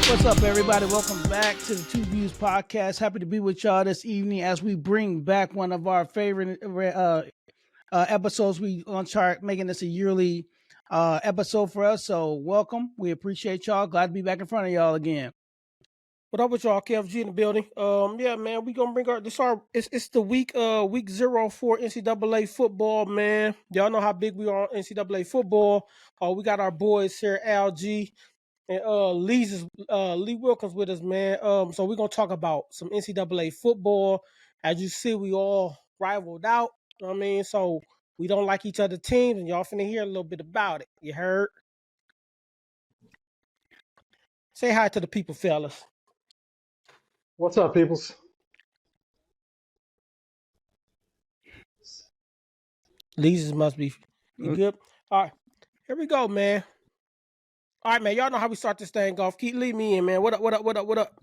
What's up, everybody? Welcome back to the TuVues podcast. Happy to be with y'all this evening as we bring back one of our favorite episodes. We on chart making this a yearly episode for us. So welcome. We appreciate y'all. Glad to be back in front of y'all again. What up with y'all? KFG in the building. Yeah, man, we gonna bring it's the week 0 for NCAA football, man. Y'all know how big we are on NCAA football. We got our boys here, LG and Lee Wilkins with us, man. So we're gonna talk about some NCAA football. As you see, we all rivaled out. I mean, so we don't like each other's teams, and y'all finna hear a little bit about it. You heard? Say hi to the people, fellas. What's up, peoples? Lee's must be you good. All right, here we go, man. All right, man. Y'all know how we start this thing off. Keep leading me in, man. What up? What up? What up? What up?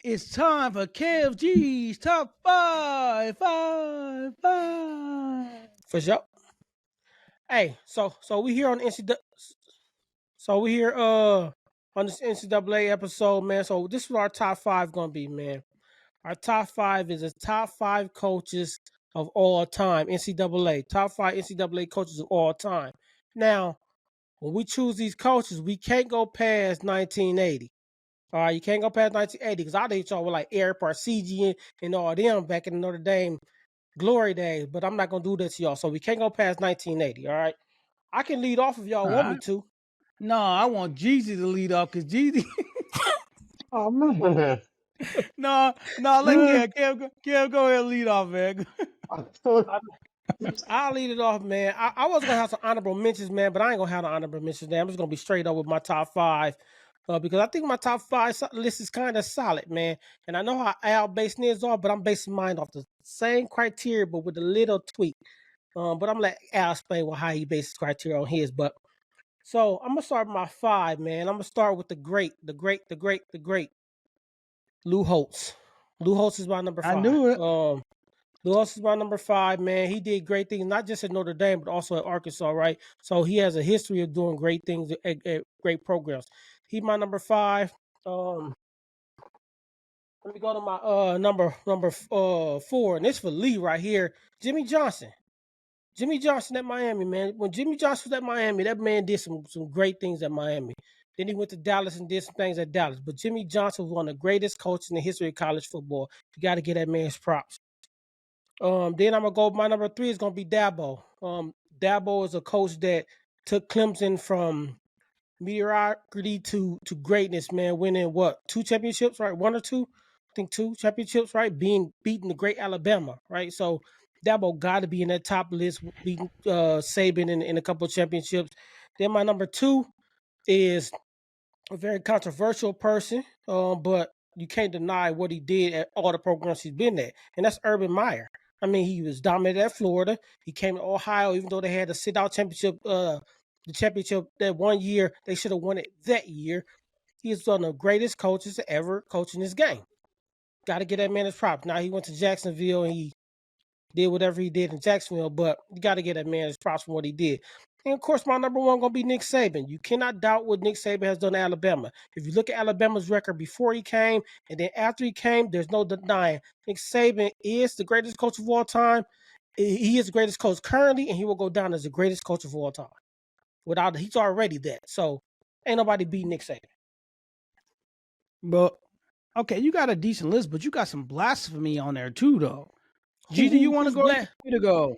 It's time for KFG's top five. For sure. Hey, so we here on NCAA. So we here on this NCAA episode, man. So this is what our top five gonna be, man. Our top five is the top five coaches of all time. NCAA top five NCAA coaches of all time. Now, when we choose these coaches, we can't go past 1980. All right, you can't go past 1980 because I did y'all with like Eric Parsegian and all them back in the Notre Dame glory days, but I'm not gonna do this to y'all. So we can't go past 1980. All right, I can lead off if y'all want me to. No, I want Jeezy to lead off because Jeezy. Oh man. no, let Kev go ahead and lead off, man. I'll lead it off, man. I was gonna have some honorable mentions, man, but I ain't gonna have the honorable mentions. Man, I'm just gonna be straight up with my top five. Because I think my top five list is kind of solid, man. And I know how Al basing his off, but I'm basing mine off the same criteria, but with a little tweak. But I'm gonna let Al explain how he bases criteria on his. But so I'm gonna start with my five, man. I'm gonna start with the great Lou Holtz. Lou Holtz is my number five. I knew it. Lou Holtz is my number five, man. He did great things, not just at Notre Dame, but also at Arkansas, right? So he has a history of doing great things at great programs. He's my number five. Let me go to my number 4, and this for Lee right here. Jimmy Johnson. Jimmy Johnson at Miami, man. When Jimmy Johnson was at Miami, that man did some great things at Miami. Then he went to Dallas and did some things at Dallas. But Jimmy Johnson was one of the greatest coaches in the history of college football. You got to get that man's props. Then I'm gonna go. My number 3 is gonna be Dabo. Dabo is a coach that took Clemson from mediocrity to greatness, man. Winning 2 championships, right? 1 or 2, I think 2 championships, right? Beating the great Alabama, right? So Dabo got to be in that top list, beating Saban in a couple of championships. Then my number 2 is a very controversial person, but you can't deny what he did at all the programs he's been at, and that's Urban Meyer. I mean, he was dominant at Florida. He came to Ohio, even though they had a sit-out championship, the championship that one year. They should have won it that year. He is one of the greatest coaches to ever coach in this game. Got to get that man his props. Now, he went to Jacksonville, and he did whatever he did in Jacksonville, but you got to get that man his props from what he did. And, of course, my number 1 going to be Nick Saban. You cannot doubt what Nick Saban has done at Alabama. If you look at Alabama's record before he came and then after he came, there's no denying. Nick Saban is the greatest coach of all time. He is the greatest coach currently, and he will go down as the greatest coach of all time. He's already that. So, ain't nobody beat Nick Saban. But, okay, you got a decent list, but you got some blasphemy on there, too, though. G, do you want to go ahead to go?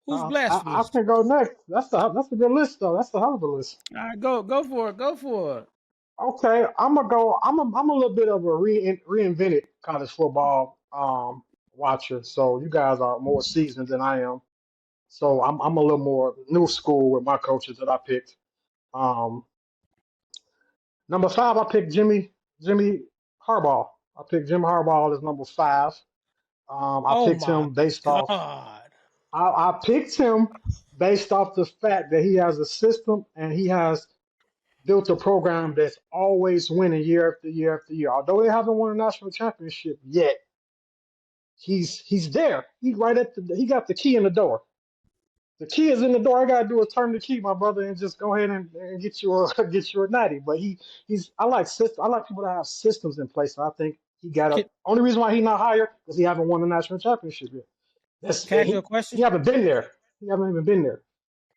Who's blasphemy? I can go next. That's a good list, though. That's the hell of a list. All right, go for it. Go for it. Okay, I'm gonna go. I'm a little bit of a reinvented college football watcher. So you guys are more seasoned than I am. So I'm a little more new school with my coaches that I picked. Number 5, I picked Jimmy Harbaugh. I picked Jim Harbaugh as number 5. I picked him based off. I picked him based off the fact that he has a system and he has built a program that's always winning year after year after year. Although they haven't won a national championship yet, he's there. He's right at he got the key in the door. The key is in the door. I gotta do is turn the key, my brother, and just go ahead and get you a get you a natty. But he's I like I like people that have systems in place. So I think he got a. Can, Only reason why he's not higher is he haven't won the national championship yet. That's can I ask you a question? he haven't been there. He haven't even been there.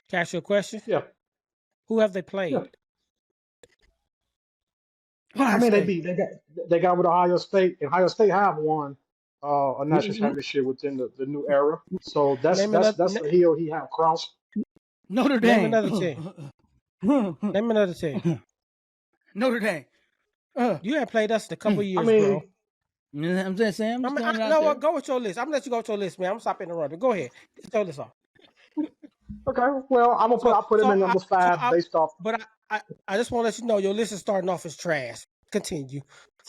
Can I ask you a question? Yeah, Who have they yeah. played? I mean, they got with Ohio State, and Ohio State have won a national championship within the new era. So Name another. that's a hill he have crossed. Notre Name Dame. another team. Name another team. Notre Dame. You haven't played us in a couple of I years, mean, bro. You know what I'm just saying? I'm just throwing it out no, there. go with your list. I'm gonna let you go with your list, man. I'm gonna stop interrupting. Go ahead. Just throw this off. okay. Well, I put him in number five based off. But I just want to let you know your list is starting off as trash. Continue.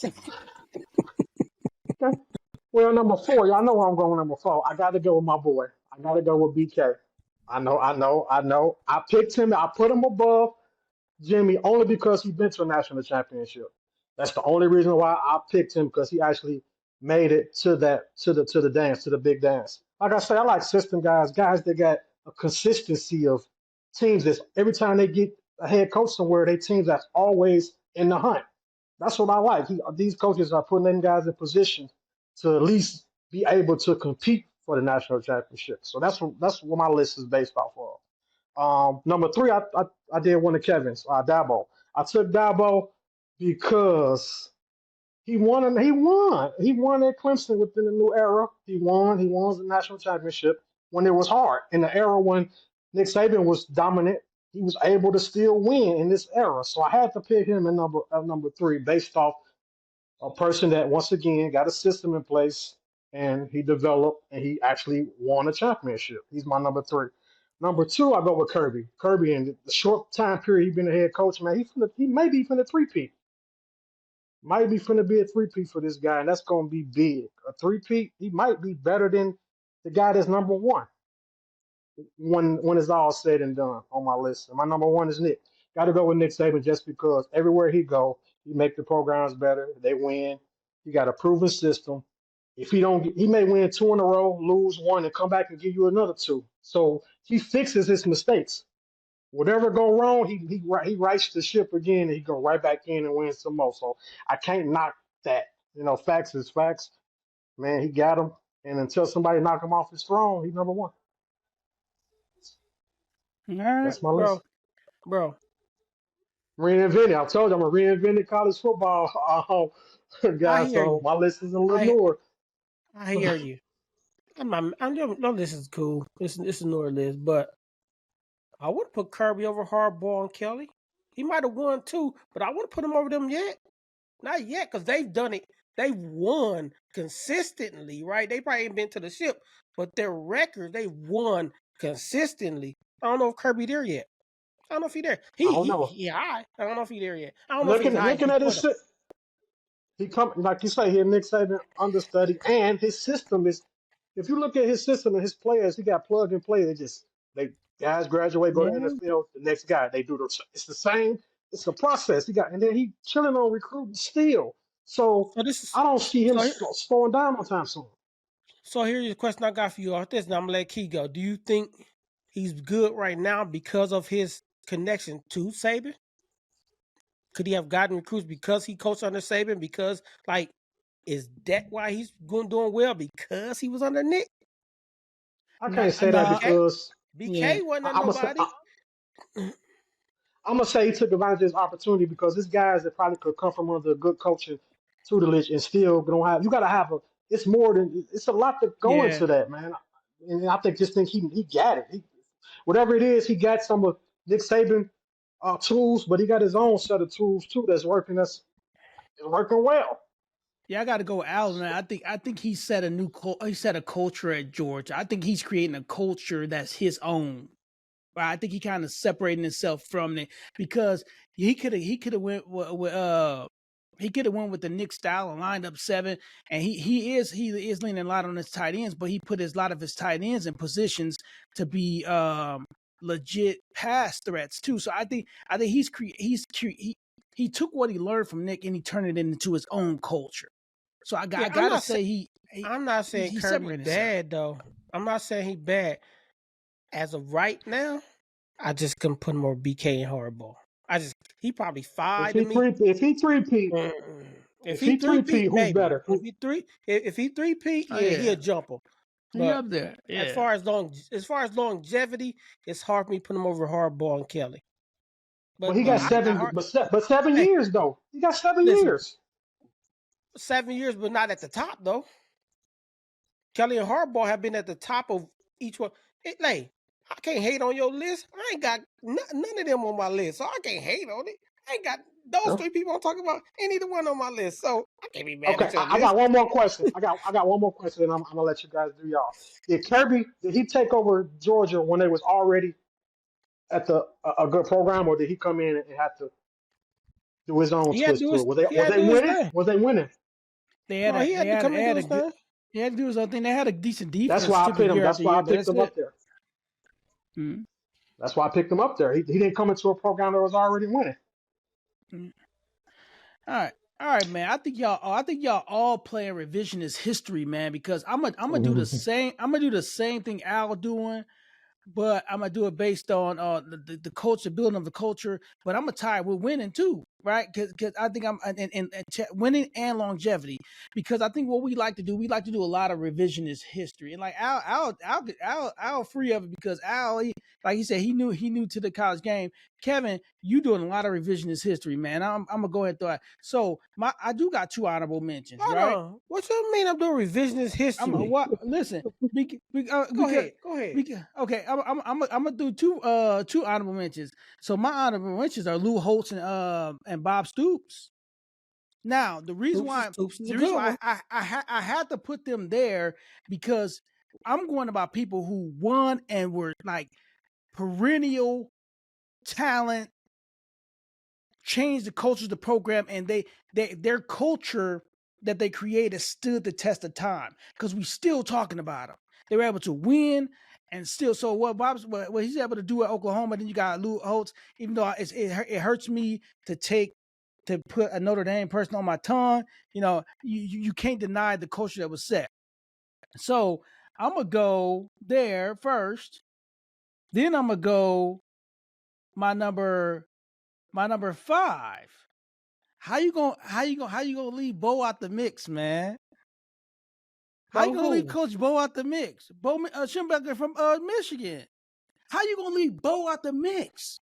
Okay. Well, number four, y'all know where I'm going. Number four, I got to go with my boy. I got to go with BK. I picked him. I put him above Jimmy only because he's been to a national championship. That's the only reason why I picked him because he actually made it to the dance, to the big dance. Like I say, I like system guys that got a consistency of teams that every time they get a head coach somewhere, they teams that's always in the hunt. That's what I like. These coaches are putting them guys in position to at least be able to compete for the national championship. So that's what my list is based off of. Number three, I did one of Kevin's, Dabo. I took Dabo because he won at Clemson within the new era. He won the national championship when it was hard. In the era when Nick Saban was dominant, he was able to still win in this era. So I had to pick him at number three based off a person that once again got a system in place and he developed and he actually won a championship. He's my number three. Number two, I go with Kirby. Kirby, in the short time period he's been a head coach, man, he may be finna three-peat. Might be finna be a three-peat for this guy, and that's gonna be big. A three-peat, he might be better than the guy that's number one when it's all said and done on my list. And my number one is Nick. Got to go with Nick Saban just because everywhere he go, he make the programs better. They win. He got a proven system. If he don't, he may win two in a row, lose one, and come back and give you another two. So he fixes his mistakes. Whatever go wrong, he rights the ship again, and he go right back in and win some more. So I can't knock that. Facts is facts. Man, he got him, and until somebody knock him off his throne, he's number one. All right, that's my list. Bro. Reinvented. I told you I'm a reinvented college football guy, so my list is a little newer. I hear you. No, this is cool. This is newer list, but I would put Kirby over Harbaugh and Kelly. He might have won too, but I wouldn't put him over them yet. Not yet, because they've done it. They've won consistently, right? They probably ain't been to the ship, but their record, they won consistently. I don't know if Kirby there yet. I don't know if he there. I don't know. I don't know if he there yet. I don't know if he's high. Looking at his he come like you say, he Nick Saban understudy, and his system is. If you look at his system and his players, he got plug and play. They guys graduate, go to NFL. The next guy, they do it's the same. It's a process. And then he chilling on recruiting still. So I don't see him slowing down on time soon. So here's the question I got for you off this, and I'm gonna let Key go. Do you think he's good right now because of his connection to Saban? Could he have gotten recruits because he coached under Saban? Because is that why he's doing well? Because he was under Nick? I can't say that because BK wasn't nobody. I'm gonna say he took advantage of his opportunity because this guys that probably could come from under a good coaching tutelage and still don't have. You got to have it's more than it's a lot to go into that, man. And I think he got it. Whatever it is, he got some of Nick Saban tools, but he got his own set of tools too that's working. That's working well. Yeah, I got to go Allen. I think he set a culture at Georgia. I think he's creating a culture that's his own. Right? I think he kind of separating himself from it because he could have went with the Nick style and lined up seven, and he is leaning a lot on his tight ends, but he put a lot of his tight ends in positions to be legit pass threats too. So I think he took what he learned from Nick and he turned it into his own culture. So I gotta say I'm not saying Kirby bad though. I'm not saying he bad. As of right now, I just couldn't put him over BK and Hardball. He probably If 5 to he me. three-peat, If he three-peat, who's maybe. better? If he three-peat, Oh, yeah, he yeah. a jumper. He But up there. Yeah. as far as longevity, it's hard for me to put him over Hardball and Kelly. But he got seven. But 7 years though. He got 7 years. 7 years, but not at the top though. Kelly and Hardball have been at the top of each one. I can't hate on your list. I ain't got none of them on my list, so I can't hate on it. I ain't got those three people I'm talking about. Ain't either one on my list, so I can't be mad Okay, at your I list. got one more question. I got one more question, and I'm gonna let you guys do y'all. Did he take over Georgia when they was already at a good program, or did he come in and have to do his own He had to twist do to his. it? Was He was had they to do his winning? thing. Was they winning? They had No, he had to come and do his good. thing. He had to do his own thing. They had a decent defense. That's why I picked him. That's why I picked him up there. Mm-hmm. That's why I picked him up there. He didn't come into a program that was already winning. Mm-hmm. All right, man. I think y'all all playing revisionist history, man. Because I'm gonna do the same. I'm gonna do the same thing Al doing, but I'm gonna do it based on the culture, building of the culture. But I'm gonna tie it with winning too, right? Because I think I'm winning and longevity. Because I think what we like to do a lot of revisionist history, and like Al free of it because Al, like he said, he knew to the college game. Kevin, you doing a lot of revisionist history, man. I'm gonna go ahead and throw it. So I do got 2 honorable mentions, Hold right? on. What you mean I'm doing revisionist history? Listen, Go ahead. okay, I'm gonna do 2 honorable mentions. So my honorable mentions are Lou Holtz and Bob Stoops. Now the reason why Stoops is a good one. I had to put them there because I'm going about people who won and were like perennial talent, changed the culture of the program, and their culture that they created stood the test of time because we still talking about them. They were able to win and still. So what he's able to do at Oklahoma, then you got Lou Holtz. Even though it hurts me to put a Notre Dame person on my tongue, you can't deny the culture that was set. So I'm gonna go there first. Then I'm gonna go my number 5. How you gonna leave Bo out the mix, man? How you gonna leave Coach Bo out the mix? Bo Schembecker from Michigan. How you gonna leave Bo out the mix?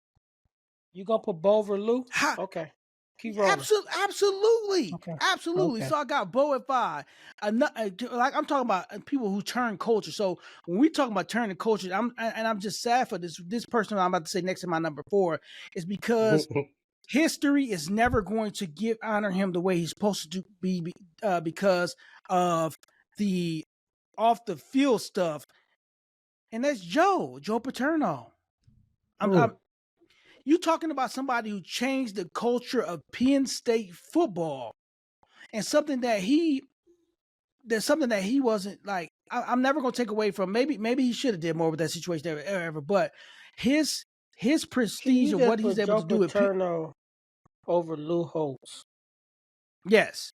You gonna put Bo over Lou? Okay. Keep rolling. Absolutely. Okay. Absolutely. Okay. So I got Bo at 5. Like I'm talking about people who turn culture. So when we talk about turning culture, I'm just sad for this person I'm about to say next to my number 4 is because history is never going to honor him the way he's supposed to be because of the off the field stuff, and that's Joe Paterno. You talking about somebody who changed the culture of Penn State football, and something that he wasn't like. I'm never gonna take away from. Maybe he should have did more with that situation ever, but his prestige of what he's able to do at Paterno over Lou Holtz. Yes.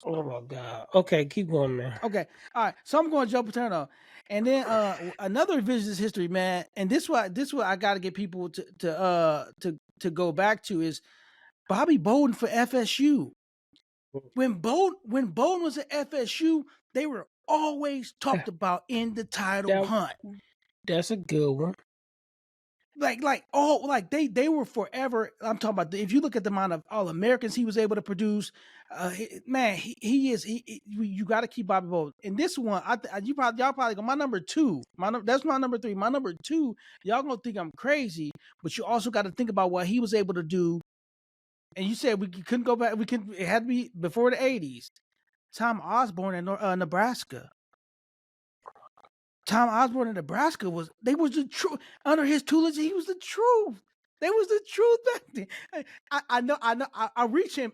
Oh my God. Okay, keep going, man. Okay. All right. So I'm going Joe Paterno. And then another revisionist history, man, and this what I gotta get people to go back to is Bobby Bowden for FSU. When Bowden was at FSU, they were always talked about in the title hunt. That's a good one. They were forever. I'm talking about if you look at the amount of All Americans he was able to produce, man, you got to keep Bobby Bowden. And this one, y'all probably go my number 2. That's my number 3. My number 2, y'all gonna think I'm crazy, but you also got to think about what he was able to do. And you said we couldn't go back. It had to be before the '80s. Tom Osborne in Nebraska. Tom Osborne in Nebraska was the truth. Under his tutelage, he was the truth. They was the truth back then. I know. I'm reaching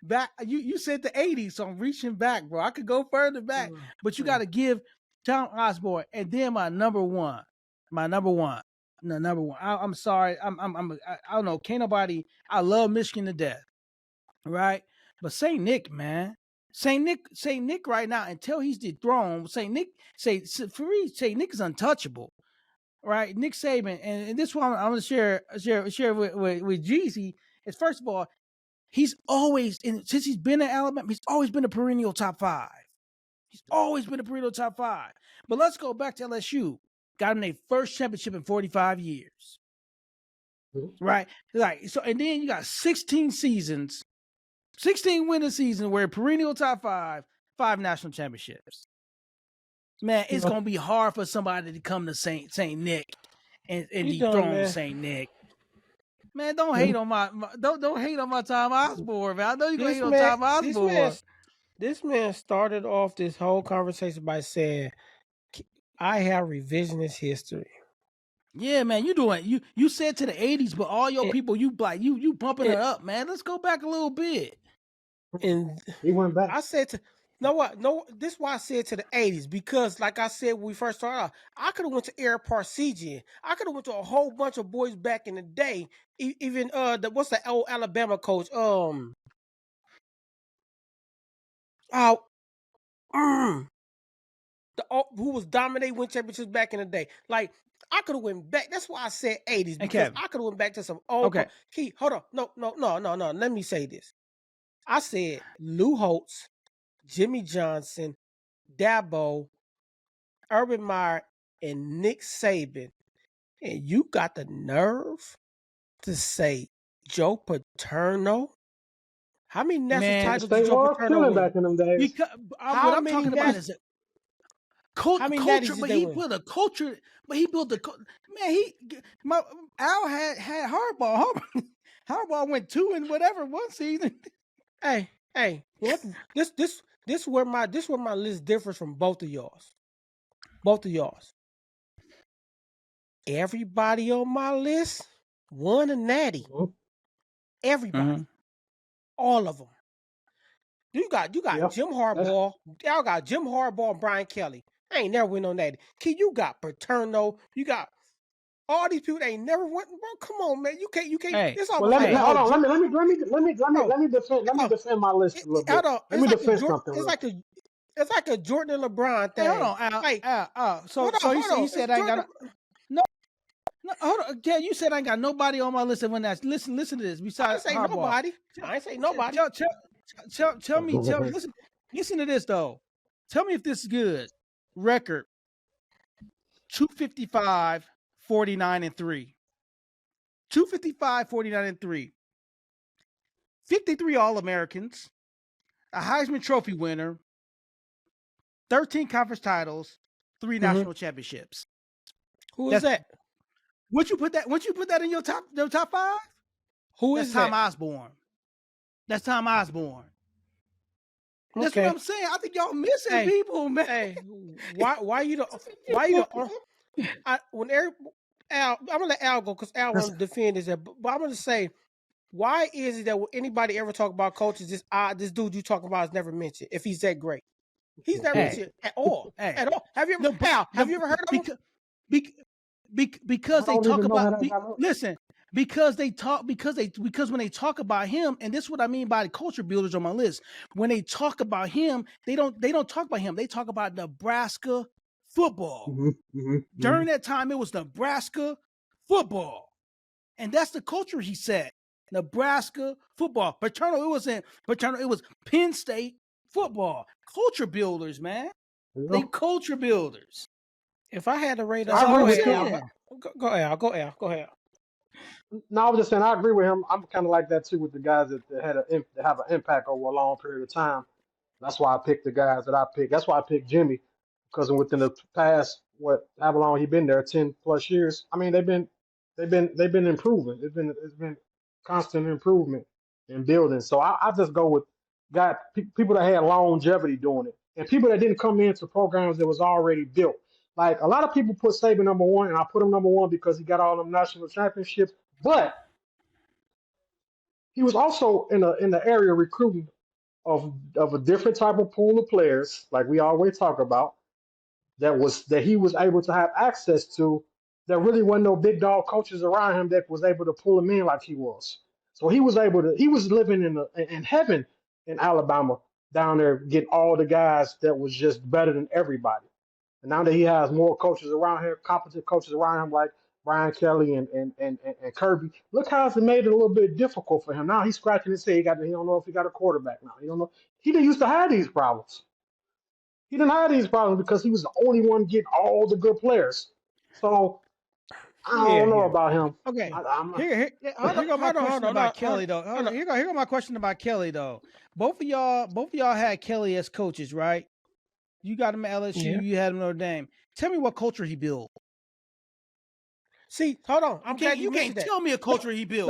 back. You said the '80s, so I'm reaching back, bro. I could go further back, but you got to give Tom Osborne. And then my number one. No, number one. I'm sorry. I don't know. Can't nobody. I love Michigan to death, right? But Saint Nick, man. Saint Nick right now, until he's dethroned, Saint Nick is untouchable. right? Nick Saban, and this one I'm going to share with Jeezy is, first of all, he's always, since he's been at Alabama, he's always been a perennial top 5. He's always been a perennial top 5. But let's go back to LSU. Got him their first championship in 45 years. Mm-hmm. Right? Like, so, and then you got 16 seasons, 16 winning seasons where perennial top 5, 5 national championships. Man, it's gonna be hard for somebody to come to Saint Nick and dethrone Saint Nick. Man, don't hate on my don't hate on my Tom Osborne, man. I know you're gonna hate on Tom Osborne. This man started off this whole conversation by saying, I have revisionist history. Yeah, man, you said to the 80s, but all your people, you bumping it up, man. Let's go back a little bit. And he went back. I said to this is why I said to the 80s, because like I said when we first started out, I could have went to Eric Parsegian. I could have went to a whole bunch of boys back in the day. Even what's the old Alabama coach? Who was dominating, win championships back in the day. Like, I could have went back. That's why I said 80s, because I could have went back to some old. Okay. Key, hold on. No. Let me say this. I said Lou Holtz, Jimmy Johnson, Dabo, Urban Meyer, and Nick Saban. And you got the nerve to say Joe Paterno? How many national titles did Joe Paterno win? Back in them days? Because, what I'm talking about is culture, but he built a culture. But he built Al had Harbaugh. Harbaugh went 2 and whatever one season. Hey, what this where my list differs from both of y'all's. Everybody on my list won a natty. Everybody, all of them. You got Jim Harbaugh. Y'all got Jim Harbaugh and Brian Kelly. I ain't never win on that. Key, you got Paterno. You got all these people. They ain't never went. Bro, come on, man. You can't. Hey, it's hold on. Let me defend my list a little bit. Let me defend something. It's like a Jordan and LeBron thing. Hey, hold on, Al. So he said I ain't got no. Hold on. Yeah, you said I ain't got nobody on my list. When that's listen to this. Besides, I ain't say nobody. Tell me. Listen to this though. Tell me if this is good. Record 255, 49 and 3. 255, 49 and 3. 53 All-Americans, a Heisman Trophy winner, 13 conference titles, 3 national championships. Who is that? Once you put that in your top 5? Who is that? Tom Osborne. That's Tom Osborne. That's what I'm saying. I think y'all missing people, man. Hey, why you when Al, I'm gonna let Al go because Al wants to defend this. But I'm gonna say, why is it that when anybody ever talk about coaches, this dude you talking about is never mentioned? If he's that great, he's never mentioned at all. At all. Have you ever? Al, have you ever heard of him? Because they talk about listen. Because when they talk about him, and this is what I mean by the culture builders on my list. When they talk about him, they don't talk about him. They talk about Nebraska football. During that time, it was Nebraska football, and that's the culture he set. Nebraska football. Paterno, it was Penn State football. Culture builders, man. They culture builders. If I had to rate us, go ahead. No, I was just saying I agree with him. I'm kind of like that too with the guys that have an impact over a long period of time. That's why I picked the guys that I picked. That's why I picked Jimmy, because within the past however long he been there, 10+ years. I mean, they've been improving. It's been constant improvement in building. So I just go with people that had longevity doing it, and people that didn't come into programs that was already built. Like a lot of people put Saban number 1, and I put him number 1 because he got all them national championships. But he was also in the area recruiting of a different type of pool of players, like we always talk about, that he was able to have access to. There really wasn't no big dog coaches around him that was able to pull him in like he was. So he was living in heaven in Alabama down there, getting all the guys that was just better than everybody. And now that he has more coaches around him, competent coaches around him like Brian Kelly and Kirby, look how it's made it a little bit difficult for him. Now he's scratching his head. He don't know if he got a quarterback now. He don't know. He didn't used to have these problems. He didn't have these problems because he was the only one getting all the good players. So I don't know about him. Okay. Here go my question about Kelly though. Here go my question about Kelly though. Both of y'all had Kelly as coaches, right? You got him at LSU. Yeah. You had him at Notre Dame. Tell me what culture he built. See, hold on. I'm glad you can't tell me a culture he built.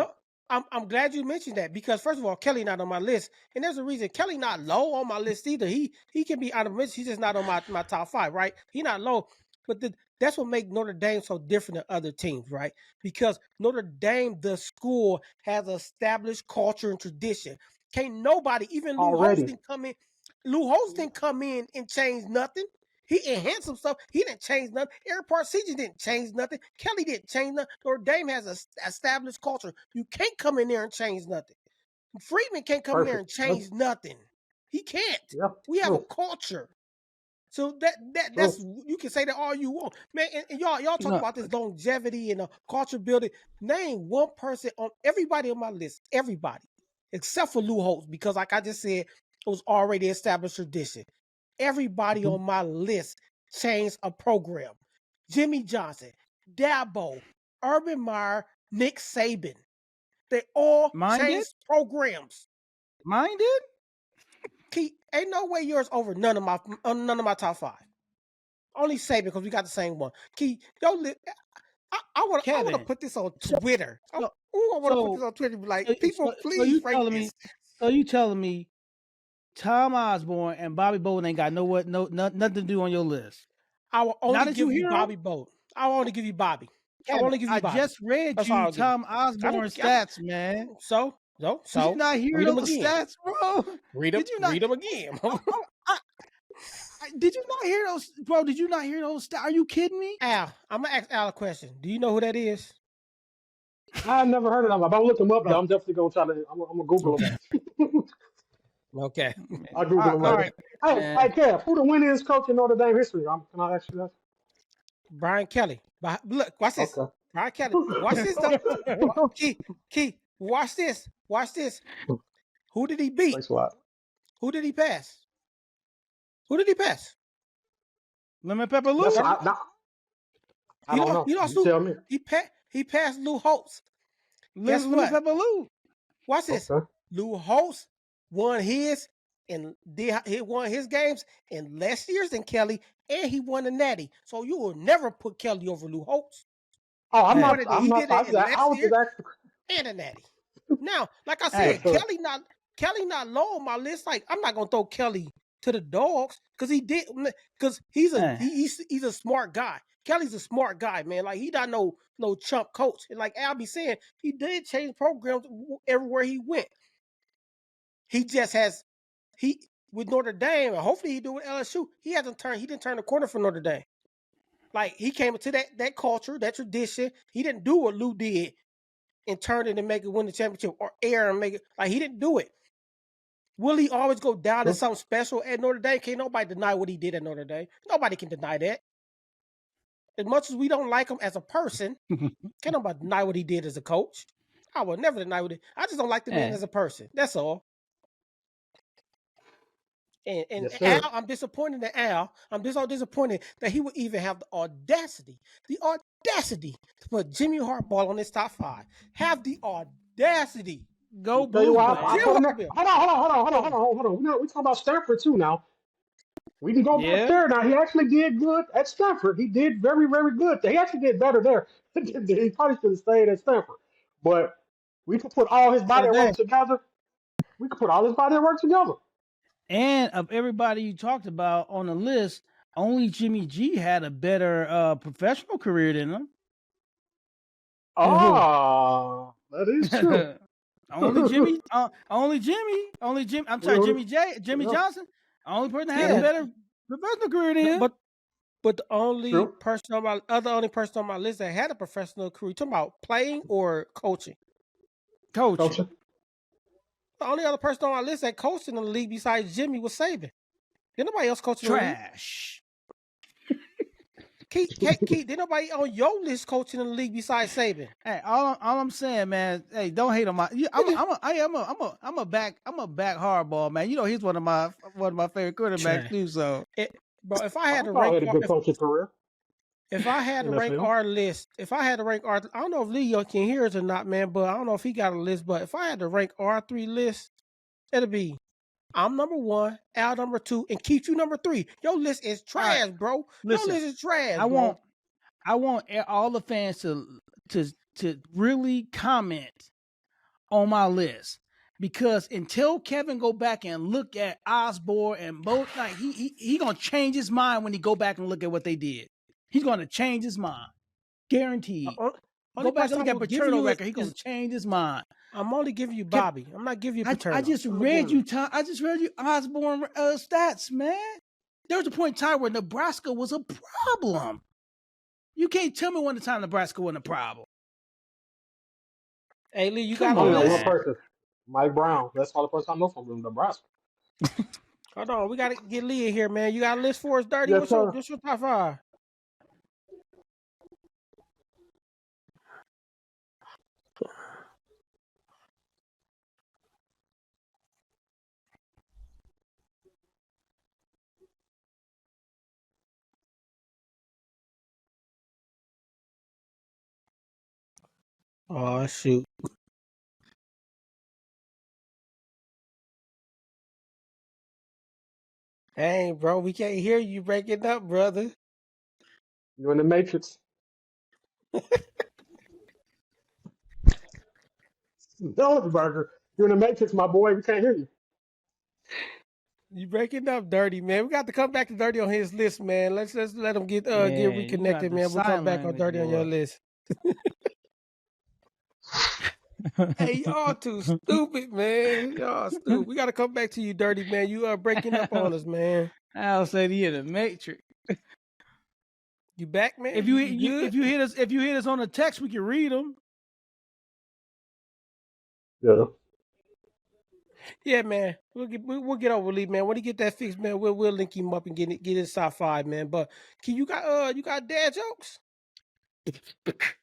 No, I'm glad you mentioned that because first of all, Kelly not on my list, and there's a reason. Kelly not low on my list either. He can be out of mention. He's just not on my top 5, right? He not low, but that's what makes Notre Dame so different than other teams, right? Because Notre Dame, the school, has established culture and tradition. Can't nobody, even Lou Holtz didn't come in. Lou Holtz didn't come in and change nothing. He enhanced some stuff. He didn't change nothing. Eric Parseghian didn't change nothing. Kelly didn't change nothing. Notre Dame has an established culture. You can't come in there and change nothing. Friedman can't come in there and change nothing. He can't. Yep. We have a culture. So that's you can say that all you want, man. And y'all talk about this longevity and culture building. Name one person on everybody on my list, everybody except for Lou Holtz, because like I just said, it was already established tradition. Everybody on my list changed a program. Jimmy Johnson, Dabo, Urban Meyer, Nick Saban. They all changed programs. Mine did? Key, ain't no way yours over none of my top 5. Only Saban because we got the same one. Key, I want to put this on Twitter. I want to put this on Twitter. Like, people, please rate this. So you telling me Tom Osborne and Bobby Bowden ain't got nothing to do on your list? I will only give you Bobby Bowden. I want to give you Bobby. Kevin, I want to give you Bobby. I just read you Tom Osborne's stats, man. So did you not hear those stats, bro? Read them again. Did you not hear those, bro? Did you not hear those stats? Are you kidding me? Al, I'm gonna ask Al a question. Do you know who that is? I've never heard of them. If I look them up, though, I'm definitely gonna try to. I'm gonna Google them. Okay. I'll Google them. All right. Hey, Kev, who the winningest coach in Notre Dame history? Can I ask you that? Brian Kelly. Look, watch this. Okay. Brian Kelly. Watch this though. Key. Watch this. Who did he beat? Thanks a lot. Who did he pass? Lemon Pepper Lou? I don't know. You tell me. He passed Lou Holtz. Lemon Pepper Lou. Watch this. Okay. Lou Holtz won his games in less years than Kelly, and he won a natty. So you will never put Kelly over Lou Holtz. Oh, I'm not. I was and a natty. Now, like I said, Kelly not low on my list. Like, I'm not gonna throw Kelly to the dogs because he's a smart guy. Kelly's a smart guy, man. Like, he not no chump coach. And like Al be saying, he did change programs everywhere he went. He just has with Notre Dame, and hopefully he do with LSU. He didn't turn the corner for Notre Dame. Like, he came into that culture, that tradition. He didn't do what Lou did and turn it and make it win the championship, or air and make it. Like, he didn't do it. Will he always go down to something special at Notre Dame? Can't nobody deny what he did at Notre Dame. Nobody can deny that. As much as we don't like him as a person, can't nobody deny what he did as a coach. I would never deny what he did. I just don't like the man as a person. That's all. And yes, Al, I'm disappointed in Al. I'm just so disappointed that he would even have the audacity to put Jimmy Harbaugh on his top 5. Have the audacity. Go blue. Hold on. We're talking about Stanford too now. We can go back there now. He actually did good at Stanford. He did very, very good. He actually did better there. He probably should have stayed at Stanford. But we could put all his body work together. And of everybody you talked about on the list, only Jimmy G had a better professional career than him. Oh, that is true. Only Jimmy. I'm sorry, Jimmy Johnson. Only person that had a better professional career than him. But the only person on my list that had a professional career, you talking about playing or coaching? Coaching. The only other person on my list that coached in the league besides Jimmy was Saban. Did nobody else coach in the league? Trash. Keith, did nobody on your list coaching in the league besides Saban? Hey, all I'm saying, man. Hey, don't hate on my. I'm a back hardball, man. You know he's one of my favorite quarterbacks too. So, bro, if I had to Harbaugh rank, had a good coaching career. if I had to rank NFL. our list, I don't know if Leo can hear us or not, man. But I don't know if he got a list. But if I had to rank our 3 lists, it'd be I'm number 1, Al number 2, and Keith you number 3. Your list is trash, bro. listen, Your list is trash, I bro. want all the fans to really comment on my list, because until Kevin go back and look at Osborne and both, like he gonna change his mind when he go back and look at what they did. He's gonna change his mind, guaranteed. Go back and look at Paterno record. He's gonna change his mind. I'm only giving you Bobby. I'm not giving you Paterno. I just read you Osborne stats, man. There was a point in time where Nebraska was a problem. You can't tell me when the time Nebraska wasn't a problem. Hey, Lee, you Come got on, a list? one person, Mike Brown. That's all the person I know from Nebraska. Hold on, we got to get Lee in here, man. You got a list for us, Dirty? Yes, What's your top 5? Oh, shoot. Hey, bro, we can't hear you breaking up, brother. You in the Matrix? No, Burger. You're in the Matrix, my boy. We can't hear you. You breaking up, Dirty, man. We got to come back to Dirty on his list, man. Let's let him get reconnected, man. We'll come back on Dirty on your list. Hey, y'all too stupid, man. Y'all stupid. We got to come back to you, Dirty, man. You are breaking up on us, man. I'll say he in the Matrix. You back, man? If you hit us on the text, we can read them. Yeah. Yeah, man. We'll get over Lee, man. When he get that fixed, man, we'll link him up and get his top 5, man. But you got dad jokes?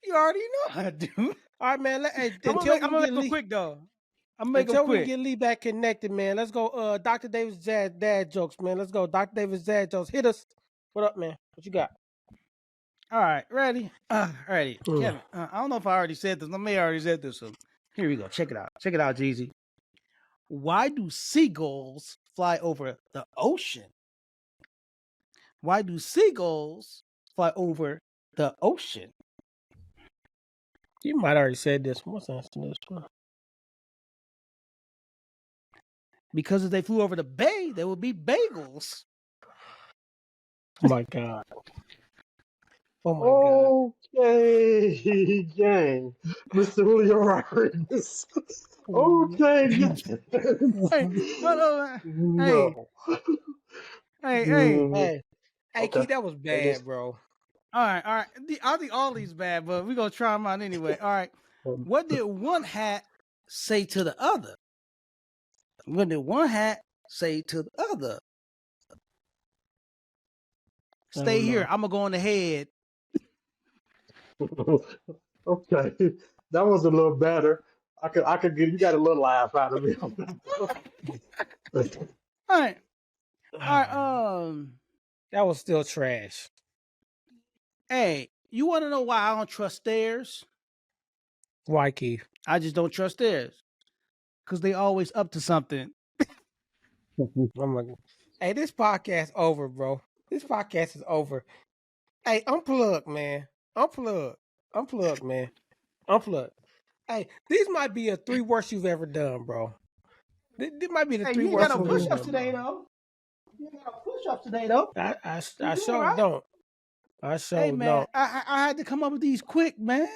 You already know. I do. All right, man. I'm gonna make them quick though. I'm making them quick. We get Lee back connected, man. Let's go. Dr. Davis dad jokes, man. Let's go. Dr. Davis dad jokes. Hit us. What up, man? What you got? All right, ready? Ready. Kevin, I don't know if I already said this. I may have already said this. So here we go. Check it out. Check it out, Jeezy. Why do seagulls fly over the ocean? Why do seagulls fly over the ocean? You might already said this. What's answer this one? Because if they flew over the bay, there would be bagels. Oh my God. Oh my God. Okay, gang. Mr. Julio Rodriguez. Okay, gang. Hey, okay. Keith, that was bad, bro. All right. I think all these bad, but we're going to try them out anyway. All right. What did one hat say to the other? What did one hat say to the other? Stay here. I'm going to go on ahead. Okay. That was a little better. I could get, you got a little laugh out of me. All right. That was still trash. Hey, you want to know why I don't trust stairs? Why, Keith? I just don't trust stairs. Because they always up to something. Hey, this podcast over, bro. This podcast is over. Hey, unplug, man. Unplug, man. Unplug. Hey, these might be a 3 worst you've ever done, bro. This might be the 3 worst. You got no push-ups today, though. You got no push-ups today, though. I sure right? Don't. I sure hey, man, don't. I had to come up with these quick, man.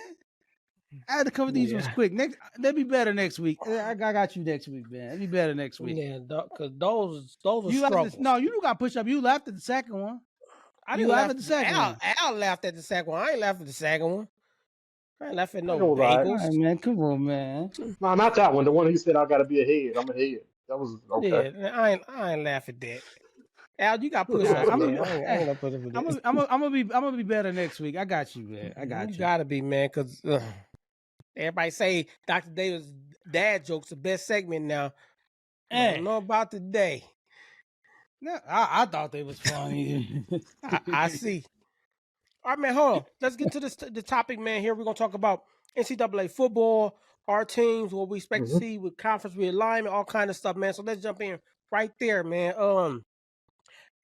I had to come with these ones quick. They'll be better next week. I got you next week, man. It'll be better next week. Yeah, because those are struggles. No, you got push-up. You laughed at the second one. I didn't laugh at the second one. Al laughed at the second one. I ain't laughed at the second one. I ain't laughing at no bagels. All right, man. Come on, man. No, not that one. The one he said I got to be ahead. I'm ahead. That was okay. Yeah, I ain't laugh at that. Al, you got to push Yeah, us, I'm man. gonna I ain't gonna put up with this. I'm gonna be better next week. I got you, man. I got You you. gotta be, man, because everybody say Dr. Davis' dad jokes the best segment now. I don't know about today. No, I thought they was funny. I see. All right, man, hold on. Let's get to the topic, man. Here we're gonna talk about NCAA football, our teams, what we expect to hmm see with conference realignment, all kind of stuff, man. So let's jump in right there, man.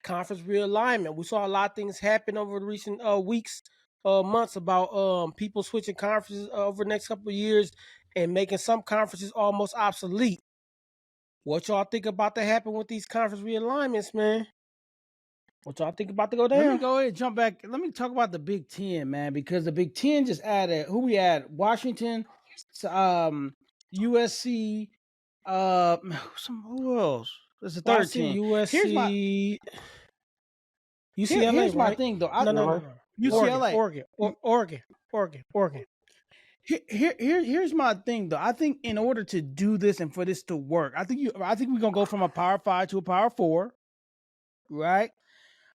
Conference realignment. We saw a lot of things happen over the recent weeks, months about people switching conferences over the next couple of years and making some conferences almost obsolete. What y'all think about to happen with these conference realignments, man? What y'all think about to go Let me down? go ahead and jump back. Let me talk about the Big Ten, man, because the Big Ten just added who we had: Washington, USC, who else? There's a third YC, team. USC, UCLA, Here's my right? thing though. UCLA. No. Yeah. UCLA. Oregon. Here's my thing though. I think in order to do this and for this to work, I think we're gonna go from a Power 5 to a Power 4, right?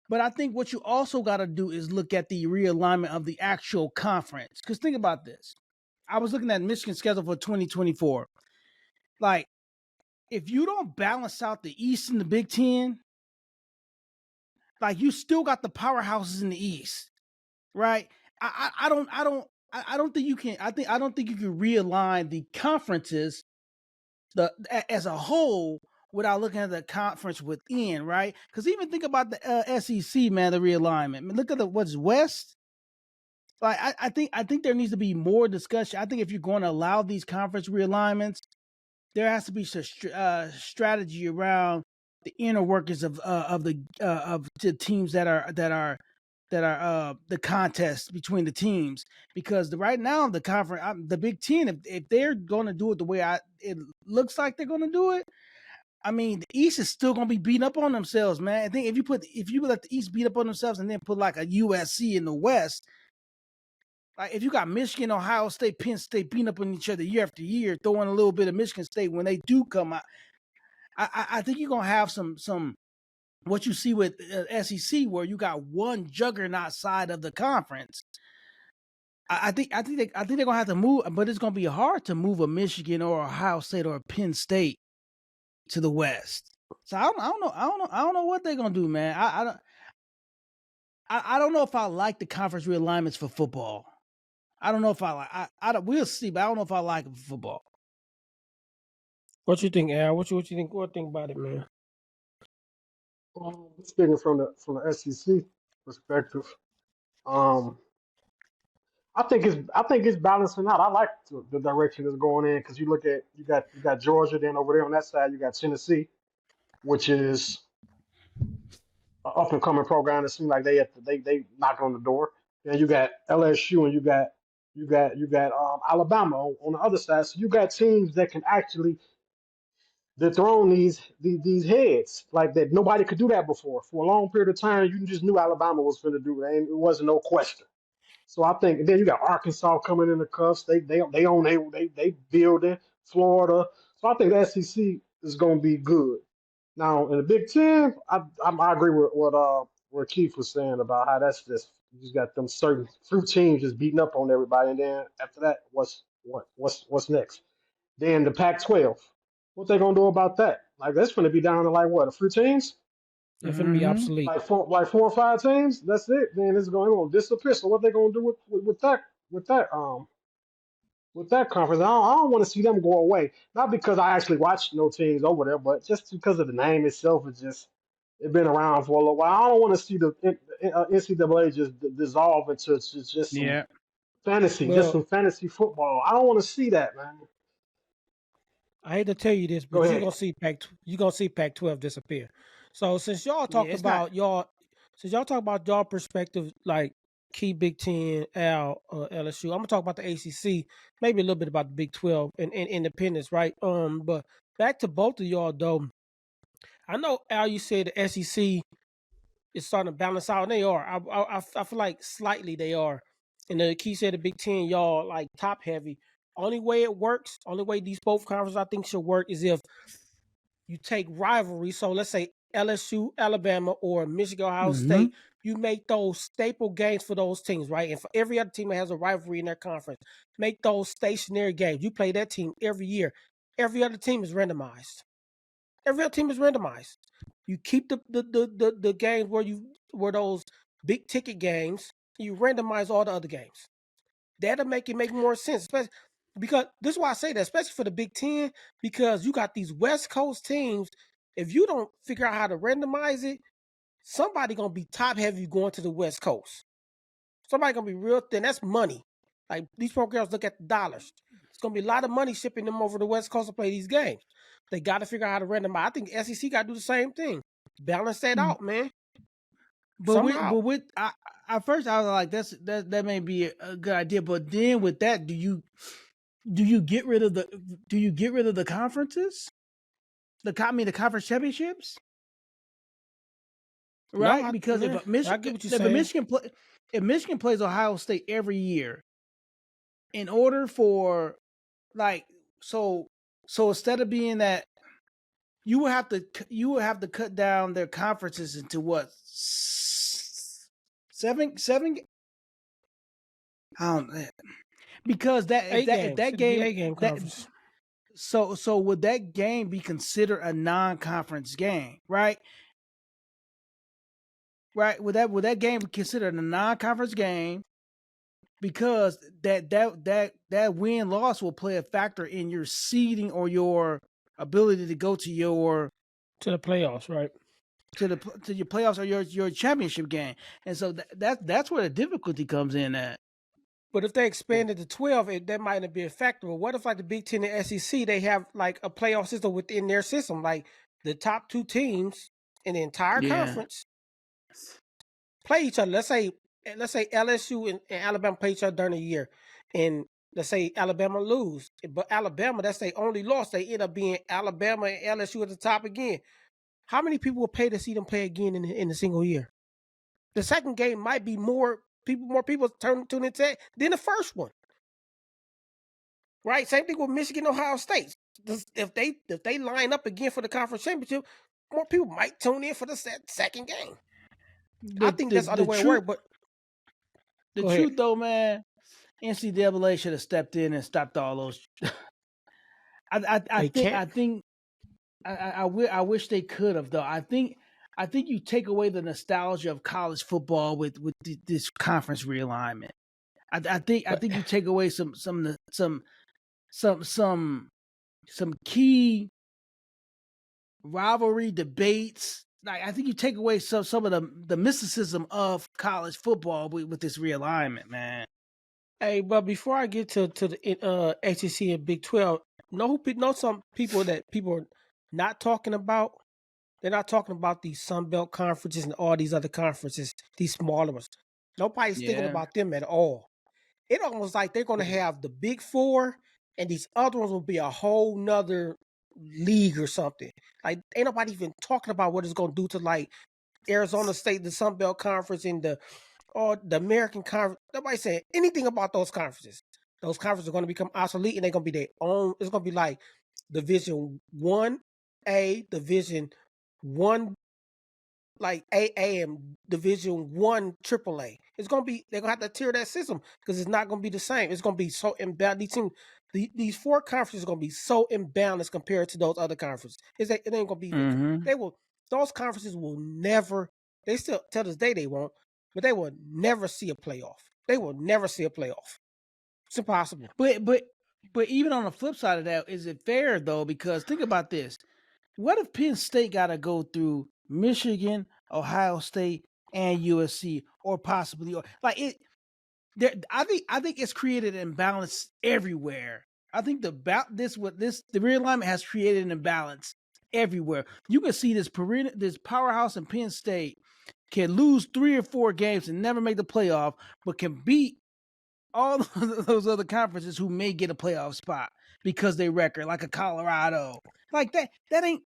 But I think what you also got to do is look at the realignment of the actual conference. Because think about this. I was looking at Michigan's schedule for 2024. Like, if you don't balance out the East and the Big Ten, like you still got the powerhouses in the East, right? I don't think you can. I don't think you can realign the conferences as a whole without looking at the conference within, right? Because even think about the SEC, man, the realignment. I mean, look at what's West. Like I think there needs to be more discussion. I think if you're going to allow these conference realignments, there has to be some strategy around the inner workings of the teams that are the contest between the teams, because right now the conference, the Big Ten, if they're going to do it the way it looks like they're going to do it, I mean the East is still going to be beating up on themselves, man. I think if you let the East beat up on themselves and then put like a USC in the West, like if you got Michigan, Ohio State, Penn State beating up on each other year after year, throwing a little bit of Michigan State when they do come out, I think you're gonna have some what you see with SEC, where you got one juggernaut side of the conference. I think they're gonna have to move, but it's gonna be hard to move a Michigan or Ohio State or a Penn State to the West. So I don't know what they're gonna do, man. I don't know if I like the conference realignments for football. I don't know if I like. We'll see, but I don't know if I like it for football. What you think, Al? What you think? What think about it, man? Speaking from the SEC perspective, um, I think it's balancing out. I like the direction it's going in because you look at you got Georgia, then over there on that side you got Tennessee, which is an up and coming program. It seems like they knock on the door. Then you got LSU and you got Alabama on the other side. So you got teams that can actually dethrone these heads like that. Nobody could do that before. For a long period of time, you just knew Alabama was going to do it. And it wasn't no question. So I think then you got Arkansas coming in the cuffs. They own they building Florida. So I think the SEC is going to be good. Now in the Big Ten, I agree with what Keith was saying about how that's just you just got them certain few teams just beating up on everybody, and then after that, what's next? Then the Pac-12, what they gonna do about that? Like that's going to be down to like what a few teams, They're finna be Mm-hmm. obsolete. like four or five teams. That's it. Then it's going to disappear. So what they gonna do with that with that conference? I don't want to see them go away. Not because I actually watch no teams over there, but just because of the name itself. It's been around for a little while. I don't want to see the NCAA just dissolve into just some Yeah. fantasy, just Well, some fantasy football. I don't want to see that, man. I hate to tell you this, Go but ahead. you're gonna see Pac-12 disappear. So Yeah. It's not. since y'all talk about y'all perspective, like key Big Ten, LSU, I'm gonna talk about the ACC, maybe a little bit about the Big 12 and independence, right? But back to both of y'all though. I know Al, you said the SEC is starting to balance out, and they are. I feel like slightly they are. And the key said the Big Ten, y'all like top heavy. Only way it works, only way these both conferences I think should work is if you take rivalry. So let's say LSU, Alabama, or Michigan, Ohio Mhm. State, you make those staple games for those teams, right? And for every other team that has a rivalry in their conference, make those stationary games. You play that team every year. Every other team is randomized. Every other team is randomized. You keep the games where those big ticket games. You randomize all the other games. That'll make it make more sense, especially because this is why I say that, especially for the Big Ten, because you got these West Coast teams. If you don't figure out how to randomize it, somebody gonna be top heavy going to the West Coast. Somebody gonna be real thin. That's money. Like these programs look at the dollars. It's gonna be a lot of money shipping them over the West Coast to play these games. They got to figure out how to randomize. I think SEC got to do the same thing. Balance that out, man. Somehow. With at first I was like, that may be a good idea, but then with that, do you get rid of the conferences? The conference championships, right? No, Because I get what you're saying. If Michigan plays Ohio State every year, in order for like so instead of being that, you would have to cut down their conferences into what, seven. I don't know. Because if that game, 8 game conference. so would that game be considered a non-conference game, right? Right? Would that game be considered a non-conference game? Because that win loss will play a factor in your seeding or your ability to go to the playoffs, right? To your playoffs or your championship game, and so that's where the difficulty comes in at. But if they expanded to 12, that might not be a factor. But what if, like the Big Ten and SEC, they have like a playoff system within their system, like the top 2 teams in the entire conference play each other. Let's say LSU and Alabama play each other during the year, and let's say Alabama lose, but Alabama, that's their only loss. They end up being Alabama and LSU at the top again. How many people will pay to see them play again in a single year? The second game might be more people tune into it than the first one. Right? Same thing with Michigan, Ohio State. If they line up again for the conference championship, more people might tune in for the second game. I think that's the other way to work. But the truth, though, man, NCAA should have stepped in and stopped all those. I wish they could have, though. I think you take away the nostalgia of college football with this conference realignment. I think you take away some key rivalry debates. Like, I think you take away some of the mysticism of college football with this realignment, man. Hey, but before I get to the ACC and Big 12, know some people that people are not talking about? They're not talking about these Sun Belt conferences and all these other conferences, these smaller ones. Nobody's thinking about them at all. It almost like they're going to have the Big 4, and these other ones will be a whole nother league or something. Like, ain't nobody even talking about what it's going to do to, like, Arizona State, the Sun Belt Conference, and the American Conference. Nobody saying anything about those conferences. Those conferences are going to become obsolete, and they're going to be their own. It's going to be like Division 1A, Division 1, like AA, and Division 1 AAA. It's going to be, they're going to have to tear that system because it's not going to be the same. It's going to be so imbalanced. These 4 conferences are going to be so imbalanced compared to those other conferences. It ain't going to be. Those conferences will never. They still, till this day, they won't. But they will never see a playoff. They will never see a playoff. It's impossible. But even on the flip side of that, is it fair though? Because think about this: what if Penn State got to go through Michigan, Ohio State, and USC, or possibly like it? I think it's created an imbalance everywhere. I think the realignment has created an imbalance everywhere. You can see this powerhouse in Penn State can lose 3 or 4 games and never make the playoff, but can beat all those other conferences who may get a playoff spot because they record, like a Colorado. Like that ain't.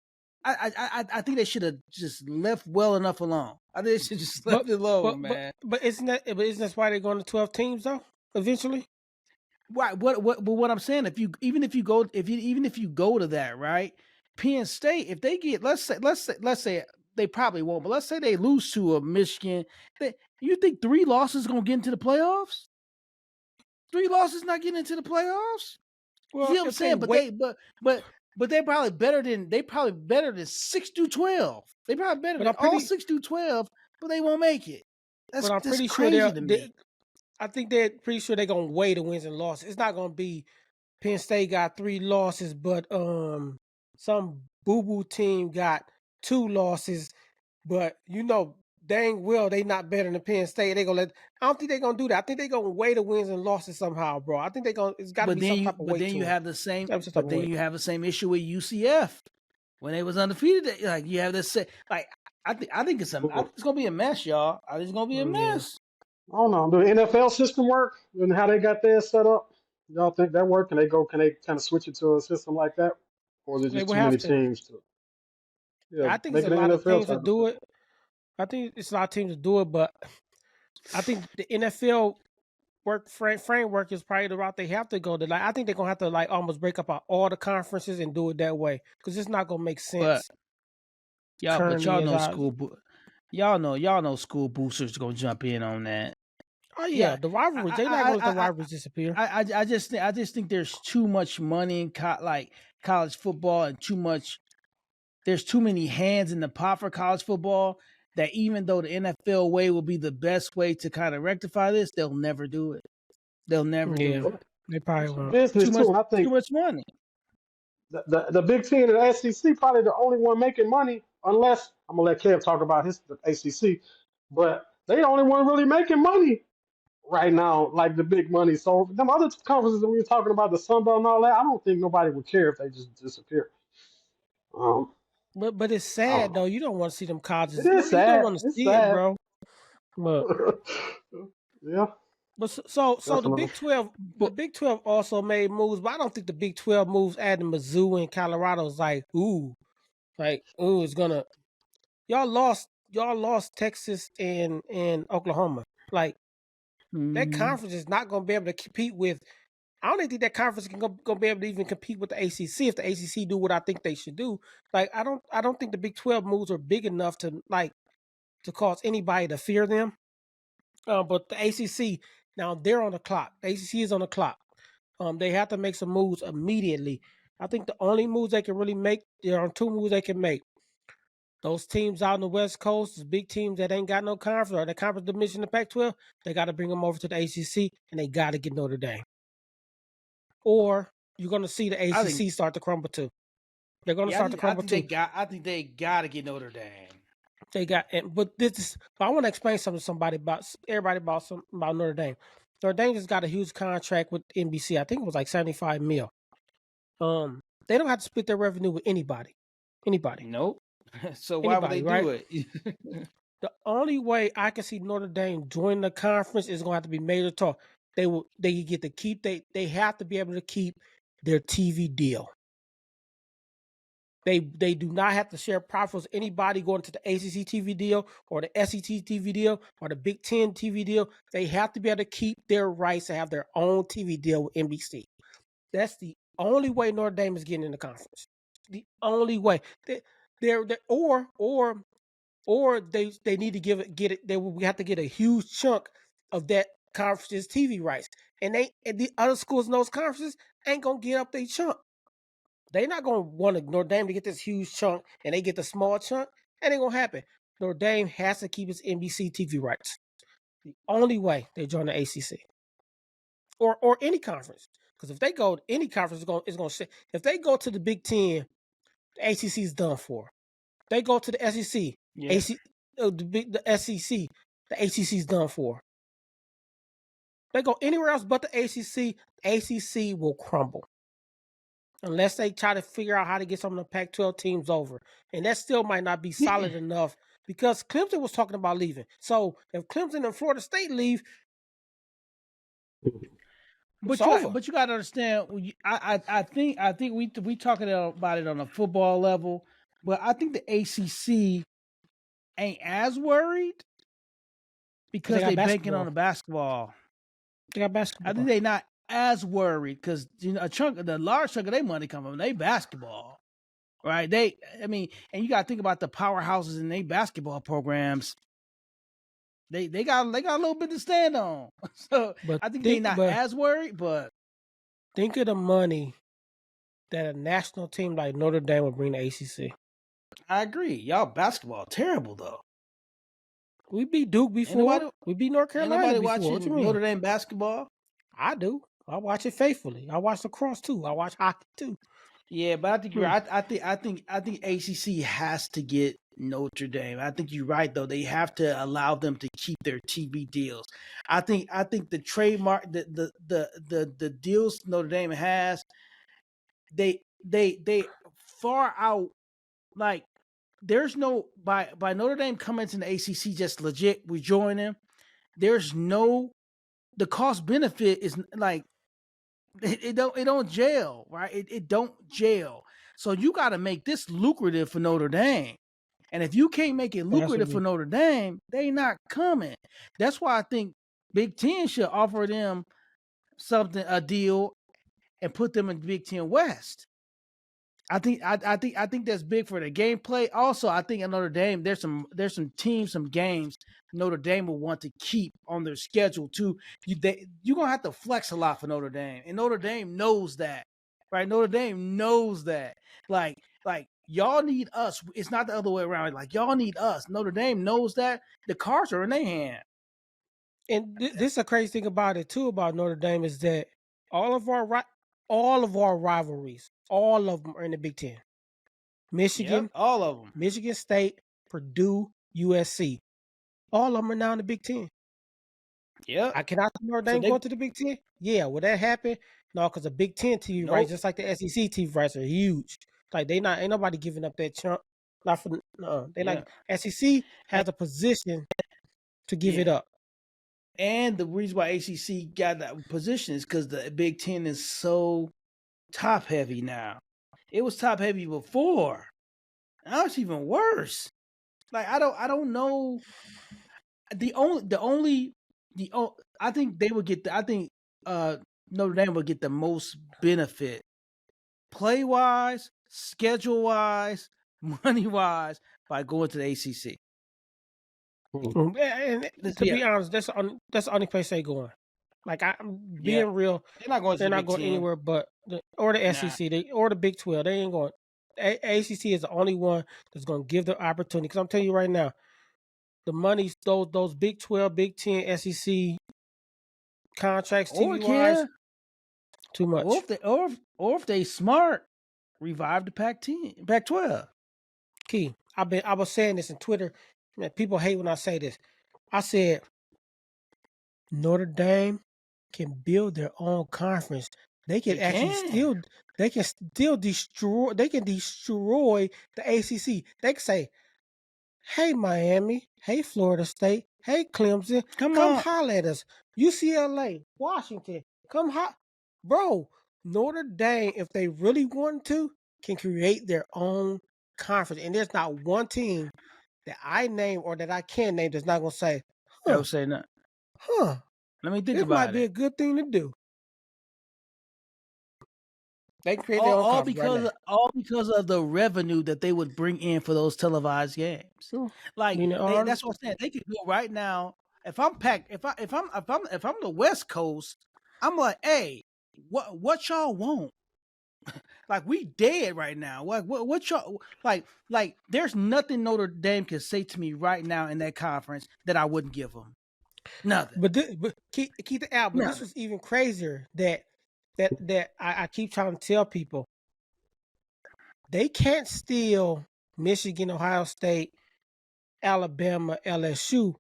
I think they should have just left well enough alone. I think they should just left it alone, man. But isn't that why they're going to 12 teams though? Eventually, right? What I'm saying, even if you go to that, right? Penn State, if they get let's say they probably won't. But let's say they lose to a Michigan. You think 3 losses is gonna get into the playoffs? 3 losses not getting into the playoffs? Well, You know what I'm if they saying? But they're probably better than 6-12. They probably better But than I'm all pretty 6-12, but they won't make it. but I'm That's pretty sure crazy to me. I think they're pretty sure they're gonna weigh the wins and losses. It's not gonna be Penn State got 3 losses, but some boo-boo team got 2 losses, but dang well they not better than Penn State. They gonna I don't think they're gonna do that. I think they're gonna weigh the wins and losses somehow, bro. I think it's gotta But be some type of but weight then to you it. have the same. Gotta be some type But of then weight. you have the same issue with UCF when they was undefeated. Like you have this. Like I think it's gonna be a mess, y'all. I think it's gonna be a Yeah. mess. I don't know. Do the NFL system work and how they got theirs set up? Y'all think that work? Can they kind of switch it to a system like that, or is it They just will too many have to. teams to? Yeah, I think it's make a it an lot of NFL teams that type of do system. it. I think it's a lot of teams that do it, but I think the NFL framework is probably the route they have to go. I think they're gonna have to almost break up all the conferences and do it that way because it's not gonna make sense. But Currently, y'all as know y'all know school boosters gonna jump in on that. oh yeah, the rivalries. They're not gonna let the rivalries disappear. I just think there's too much money in college football and there's too many hands in the pot for college football that even though the NFL way will be the best way to kind of rectify this, they'll never do it. They'll never do it. They probably It's a won't. business too, and I Too think much money. the Big Ten and the SEC probably the only one making money, unless I'm gonna let Kev talk about the ACC, but they the only one really making money right now, like the big money. So them other conferences that we were talking about, the Sun Belt and all that, I don't think nobody would care if they just disappear. But it's I don't sad know. though. You don't want to see them colleges. It is You don't sad. want to It's see it, sad. bro. But Yeah, so the definitely. Big 12 also made moves, but I don't think the Big 12 moves adding Mizzou and Colorado is it's gonna y'all lost Texas and Oklahoma. Like that conference is not gonna be able to compete with. I don't even think that conference can gonna be able to even compete with the ACC if the ACC do what I think they should do. Like I don't think the Big 12 moves are big enough to cause anybody to fear them. But the ACC now they're on the clock. The ACC is on the clock. They have to make some moves immediately. I think the only moves they can really make, there are 2 moves they can make. Those teams out on the West Coast, the big teams that ain't got no conference or the conference division in the Pac-12, they got to bring them over to the ACC and they got to get Notre Dame. Or you're going to see the ACC start to crumble too. They're going to start to crumble too. I think they got to get Notre Dame. They got, but I want to explain something to everybody about Notre Dame. Notre Dame just got a huge contract with NBC. I think it was like $75 million. They don't have to split their revenue with anybody. Nope. So why would they do it? The only way I can see Notre Dame joining the conference is going to have to be major talk. They get to keep they have to be able to keep their TV deal. They do not have to share profits with anybody going to the ACC TV deal or the SEC TV deal or the Big Ten TV deal. They have to be able to keep their rights to have their own TV deal with NBC. That's the only way Notre Dame is getting in the conference. The only way. Or they need to get it. We have to get a huge chunk of that conference's TV rights, and the other schools in those conferences ain't gonna get up their chunk. They're not gonna want Notre Dame to get this huge chunk, and they get the small chunk. That ain't gonna happen. Notre Dame has to keep its NBC TV rights. The only way they join the ACC or any conference, because if they go to any conference, it's gonna say if they go to the Big Ten, the ACC is done for. They go to the SEC, the SEC, the ACC is done for. They go anywhere else but the ACC will crumble. Unless they try to figure out how to get some of the Pac-12 teams over. And that still might not be solid enough because Clemson was talking about leaving. So if Clemson and Florida State leave, but you got to understand. I think we talking about it on a football level, but I think the ACC ain't as worried because they banking on the basketball. They got basketball. I think they not as worried because the large chunk of their money come from their basketball. right? And you got to think about the powerhouses in their basketball programs. They got a little bit to stand on. So But I think they're not as worried, but think of the money that a national team like Notre Dame would bring to ACC. I agree. Y'all basketball terrible though. We beat Duke before. We beat North Carolina before. Watching What you mean? Notre Dame basketball? I do. I watch it faithfully. I watch lacrosse too. I watch hockey too. Yeah, but I think you're right. I think ACC has to get Notre Dame. I think you're right though. They have to allow them to keep their TV deals. I think the trademark the deals Notre Dame has, they far out, like there's no by Notre Dame coming to the ACC just legit we join them. There's no, the cost benefit is like it don't jail, right? It don't jail. So you got to make this lucrative for Notre Dame. And if you can't make it lucrative for Notre Dame, they not coming. That's why I think Big Ten should offer them a deal, and put them in Big Ten West. I think that's big for the gameplay. Also, I think at Notre Dame, there's some teams, some games Notre Dame will want to keep on their schedule too. You're gonna have to flex a lot for Notre Dame, and Notre Dame knows that, right? Notre Dame knows that. Like y'all need us. It's not the other way around. Like y'all need us. Notre Dame knows that. The cards are in their hand. And this is a crazy thing about it too, about Notre Dame, is that all of our rivalries, all of them are in the Big Ten. Michigan, all of them. Michigan State, Purdue, USC. All of them are now in the Big Ten. Yeah. I cannot see Notre Dame going to the Big Ten. Yeah, will that happen? No, because the Big Ten TV rights, just like the SEC TV rights, are huge. Like ain't nobody giving up that chunk. Not for like SEC has a position to give it up. And the reason why ACC got that position is because the Big Ten is so top heavy now. It was top heavy before. Now it's even worse. Like I don't know. I think they would get Notre Dame would get the most benefit, play wise, schedule wise, money wise, by going to the ACC. And to be honest, that's the only place they going. Like I'm being real, they're not going anywhere but the SEC, or the Big 12. They ain't going. ACC is the only one that's going to give the opportunity. Because I'm telling you right now, the money, those Big 12, Big 10, SEC contracts, TV wise, too much. Or if they smart, revive the Pac-10, Pac-12. Key, I was saying this in Twitter. Man, people hate when I say this. I said Notre Dame can build their own conference. They can still destroy. They can destroy the ACC. They can say, "Hey Miami, hey Florida State, hey Clemson, come holler at us. UCLA, Washington, come bro." Notre Dame, if they really want to, can create their own conference, and there's not one team that I name or that I can name that's not gonna say, They'll say no. Let me think about it. This might be a good thing to do. They create their own conference all because of the revenue that they would bring in for those televised games. Like that's what I'm saying. They could go right now. If I'm the West Coast, I'm like, hey, what y'all want? Like we dead right now. What y'all like? There's nothing Notre Dame can say to me right now in that conference that I wouldn't give them. Nothing. But keep the album. This was even crazier. That I keep trying to tell people. They can't steal Michigan, Ohio State, Alabama, LSU.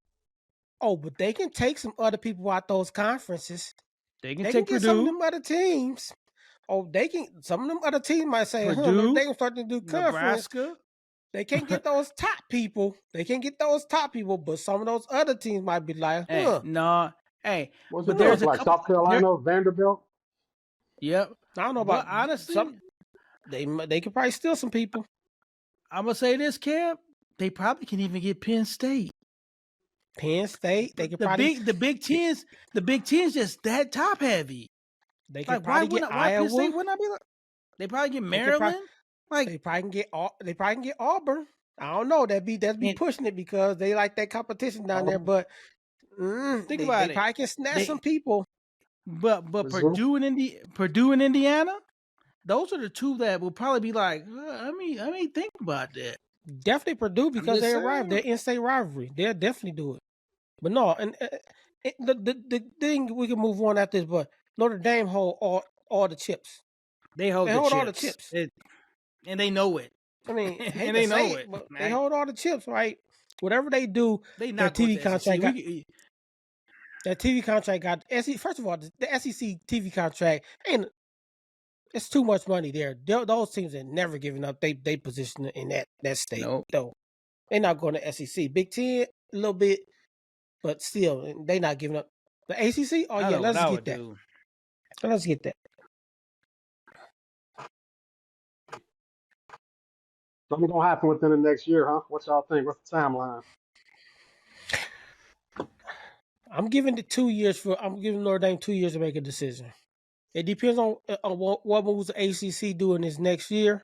Oh, but they can take some other people out those conferences. They can take get some of them other teams. Oh, some of them other teams might say, Purdue, they can start to do conference. Nebraska. They can't get those top people. But some of those other teams might be like, but there's like South Carolina, Vanderbilt. Yep. I don't know about honestly. They could probably steal some people. I'm gonna say this, Cam. They probably can even get Penn State. They could the Big Ten's just that top heavy. They could probably get Iowa. They probably get Maryland. Like they probably can get Auburn. I don't know. That'd be pushing it because they like that competition down there. But think they about it. probably can snatch some people. But Mizzou? Purdue and Indiana, those are the two that will probably be like. I mean, think about that. Definitely Purdue because just they arrived. saying. They're in-state rivalry. They'll definitely do it. But no, and the thing we can move on after this. But Notre Dame hold all the chips. They hold They the hold chips. all the chips. And they know it. I mean, I hate and to they say know it, it. but they Right? hold all the chips, right? Whatever they do, They their not going TV to the SEC. contract that TV contract got SEC. First of all, the SEC TV contract ain't. It's too much money there. Those teams are never giving up. They position in that state. Nope. Though they're not going to SEC. Big Ten a little bit, but still they not giving up. The ACC. Oh yeah, let's get that. Let's get that. Something gonna happen within the next year, huh? What y'all think? What's the timeline? I'm giving Notre Dame 2 years to make a decision. It depends on what moves the ACC do in this next year,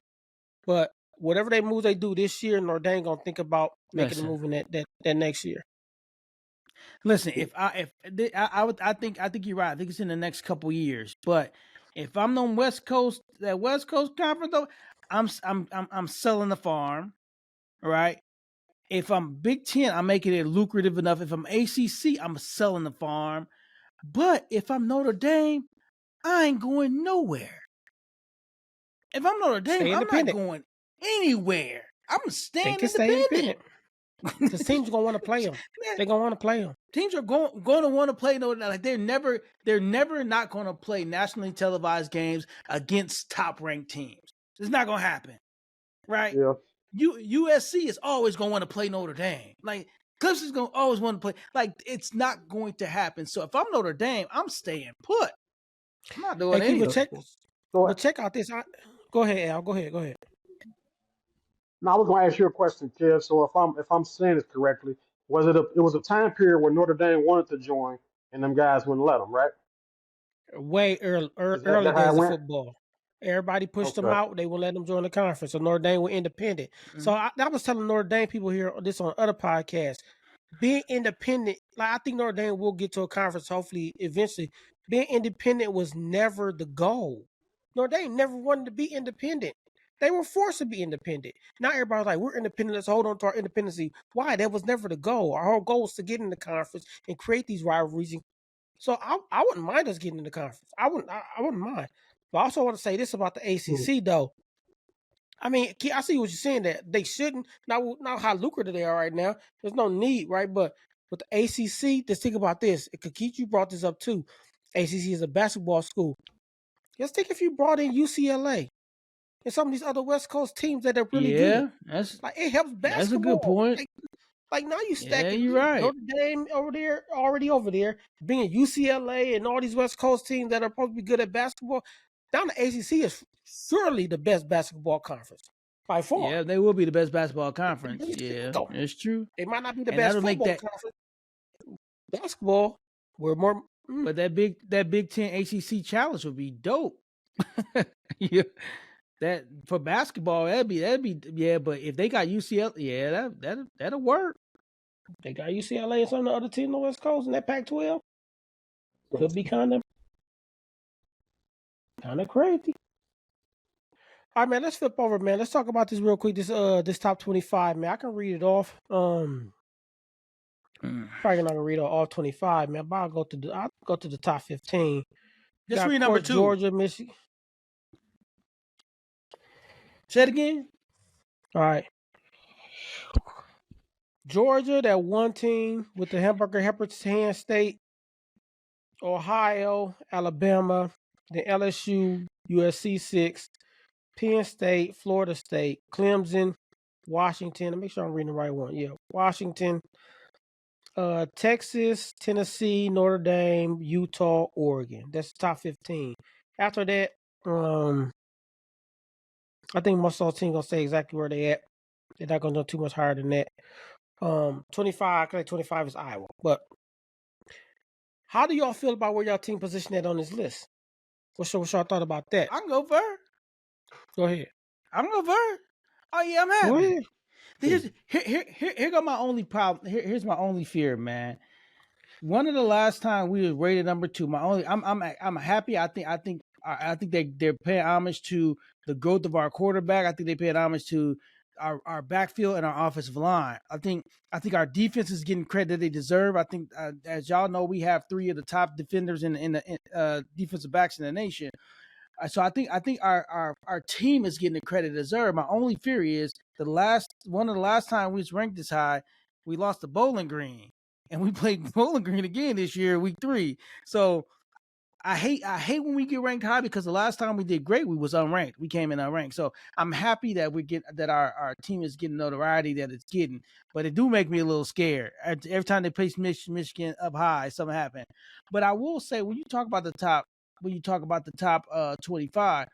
but whatever they moves they do this year, Notre Dame gonna think about making a move in that next year. Listen, I think you're right. I think it's in the next couple years. But if I'm on West Coast conference though, I'm selling the farm, right? If I'm Big Ten, I'm making it lucrative enough. If I'm ACC, I'm selling the farm. But if I'm Notre Dame, I ain't going nowhere. If I'm Notre Dame, I'm not going anywhere. I'm staying independent. Because teams gonna want to play them. They're gonna want to play them. Teams are going to want to play. Like they're never not going to play nationally televised games against top ranked teams. It's not going to happen, right? Yeah. USC is always going to want to play Notre Dame. Like Clemson's going to always want to play. Like it's not going to happen. So if I'm Notre Dame, I'm staying put. I'm not doing anything. But check out this. Go ahead, Al. Go ahead. Now I was going to ask you a question, Kev. So if I'm saying this correctly, it was a time period where Notre Dame wanted to join, and them guys wouldn't let them, right? Way early that days of football. Everybody pushed them out. They wouldn't let them join the conference. So Notre Dame were independent. Mm-hmm. So I was telling Notre Dame people here this on other podcasts. Being independent, like I think Notre Dame will get to a conference hopefully eventually. Being independent was never the goal. Notre Dame never wanted to be independent. They were forced to be independent. Now everybody's like, we're independent. Let's hold on to our independency. Why? That was never the goal. Our whole goal was to get in the conference and create these rivalries. So I wouldn't mind us getting in the conference. I wouldn't mind. But I also want to say this about the ACC though. I mean, I see what you're saying that they shouldn't. Now how lucrative they are right now. There's no need, right? But with the ACC, just think about this. Keith, you brought this up too. ACC is a basketball school. Just think if you brought in UCLA and some of these other West Coast teams that are really good. That's like it helps basketball. That's a good point. Like now you stacking you're right. Notre Dame already over there, being UCLA and all these West Coast teams that are supposed to be good at basketball. Down the ACC is surely the best basketball conference by far. Yeah, they will be the best basketball conference. Yeah, it's true. They might not be the best football conference. Basketball, we're more. But that Big Ten ACC challenge would be dope. Yeah. That for basketball, that'd be yeah. But if they got UCLA, yeah, that'll work. They got UCLA and some of the other teams on the West Coast in that Pac-12. Could be kind of crazy. All right, man. Let's flip over, man. Let's talk about this real quick. This top 25, man. I can read it off. Probably not gonna read all 25, man. But I'll go to the top 15. Just read number 2. Georgia, Michigan. Say it again. All right. Georgia, that one team with the hamburger helper's hand state. Ohio, Alabama, then LSU, USC 6, Penn State, Florida State, Clemson, Washington. Let me make sure I'm reading the right one. Yeah, Washington, Texas, Tennessee, Notre Dame, Utah, Oregon. That's the top 15. After that, I think most of those teams gonna stay exactly where they at. They're not gonna go too much higher than that. 25 is Iowa. But how do y'all feel about where y'all team positioned at on this list? What's y'all thought about that? I can go first. Go ahead. I'm gonna vote. Oh yeah, I'm Go happy. ahead. Here go my only problem. Here's my only fear, man. One of the last time we was rated number 2. I'm happy. I think they're paying homage to the growth of our quarterback. I think they paying homage to our backfield and our offensive line. I think our defense is getting credit they deserve. I think as y'all know, we have 3 of the top defenders in the defensive backs in the nation. So I think our team is getting the credit deserved. My only fear is one of the last time we was ranked this high, we lost to Bowling Green, and we played Bowling Green again this year, week 3. So I hate when we get ranked high because the last time we did great, we was unranked. We came in unranked. So I'm happy that our team is getting notoriety that it's getting, but it do make me a little scared. Every time they place Michigan up high, something happen. But I will say when you talk about the top 25,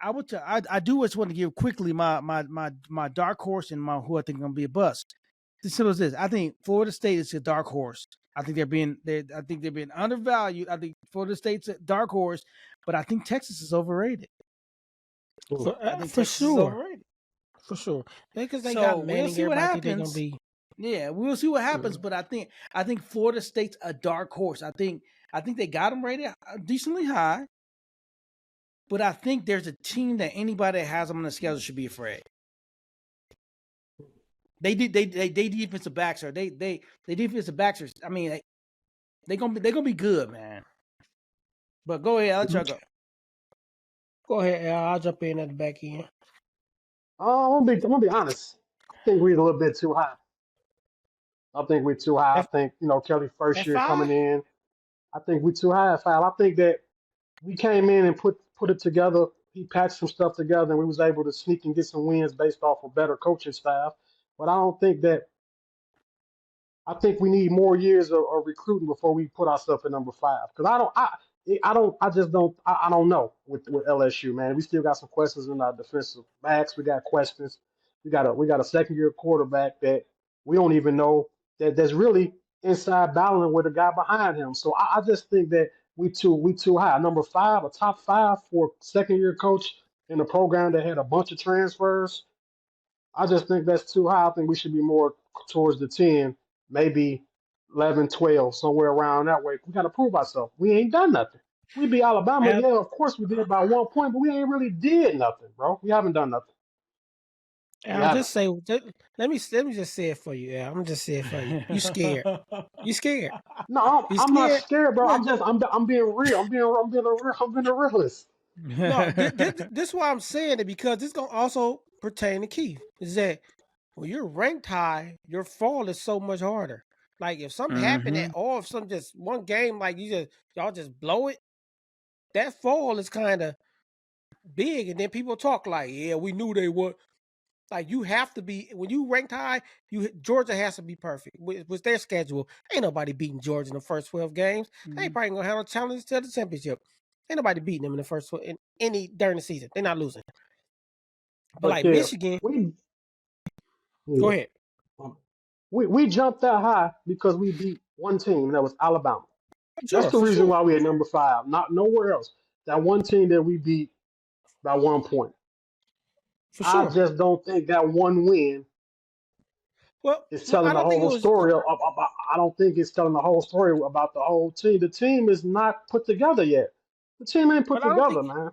I do just want to give quickly my dark horse and who I think is gonna be a bust. As simple as this. I think Florida State is a dark horse. I think they're being undervalued. I think Florida State's a dark horse, but I think Texas is overrated. For Texas sure. is overrated. For sure. Because they got Manning, we'll see what happens. Be... Yeah, we'll see what happens. But I think Florida State's a dark horse. I think they got them rated decently high. But I think there's a team that anybody that has them on the schedule should be afraid. They defensive backs are they defensive backs are. I mean, they gonna be good, man. But go ahead, I'll let y'all go. Go ahead, Al. I'll jump in at the back end. I'm gonna be honest. I think we're a little bit too high. I think we're too high. I think Kelly first year coming in. I think we're too high at 5. I think that we came in and put it together. He patched some stuff together, and we was able to sneak and get some wins based off of better coaching staff. But I don't think that. I think we need more years of recruiting before we put ourselves at number 5. Because I don't know with LSU, man. We still got some questions in our defensive backs. We got questions. We got a second year quarterback that we don't even know that's really inside battling with a guy behind him. So I just think that we too high. Number 5, a top 5 for second year coach in a program that had a bunch of transfers. I just think that's too high. I think we should be more towards the 10, maybe 11, 12, somewhere around that way. We got to prove ourselves. We ain't done nothing. We beat Alabama. Yeah, of course we did by 1 point, but we ain't really did nothing, bro. We haven't done nothing. I'll just say, let me just say it for you. Yeah, I'm gonna just say it for you. You scared? You scared? No, I'm not scared, bro. I'm being real. I'm being a realist. No, this is why I'm saying it, because this gonna also pertain to Keith. Is that when you're ranked high, your fall is so much harder. Like if something happened at all, if some just one game, like y'all just blow it, that fall is kind of big, and then people talk like, yeah, we knew they would. Like you have to be, when you ranked high, Georgia has to be perfect with their schedule. Ain't nobody beating Georgia in the first 12 games. They ain't probably gonna have a challenge to the championship. Ain't nobody beating them in the first during the season. They're not losing. But like Michigan, go ahead. We jumped that high because we beat one team, and that was Alabama. Sure, that's the reason why we're at number 5. Not nowhere else. That one team that we beat by 1 point. I just don't think that one win is telling the whole story. I don't think it's telling the whole story about the whole team. The team is not put together yet. The team ain't put together, man.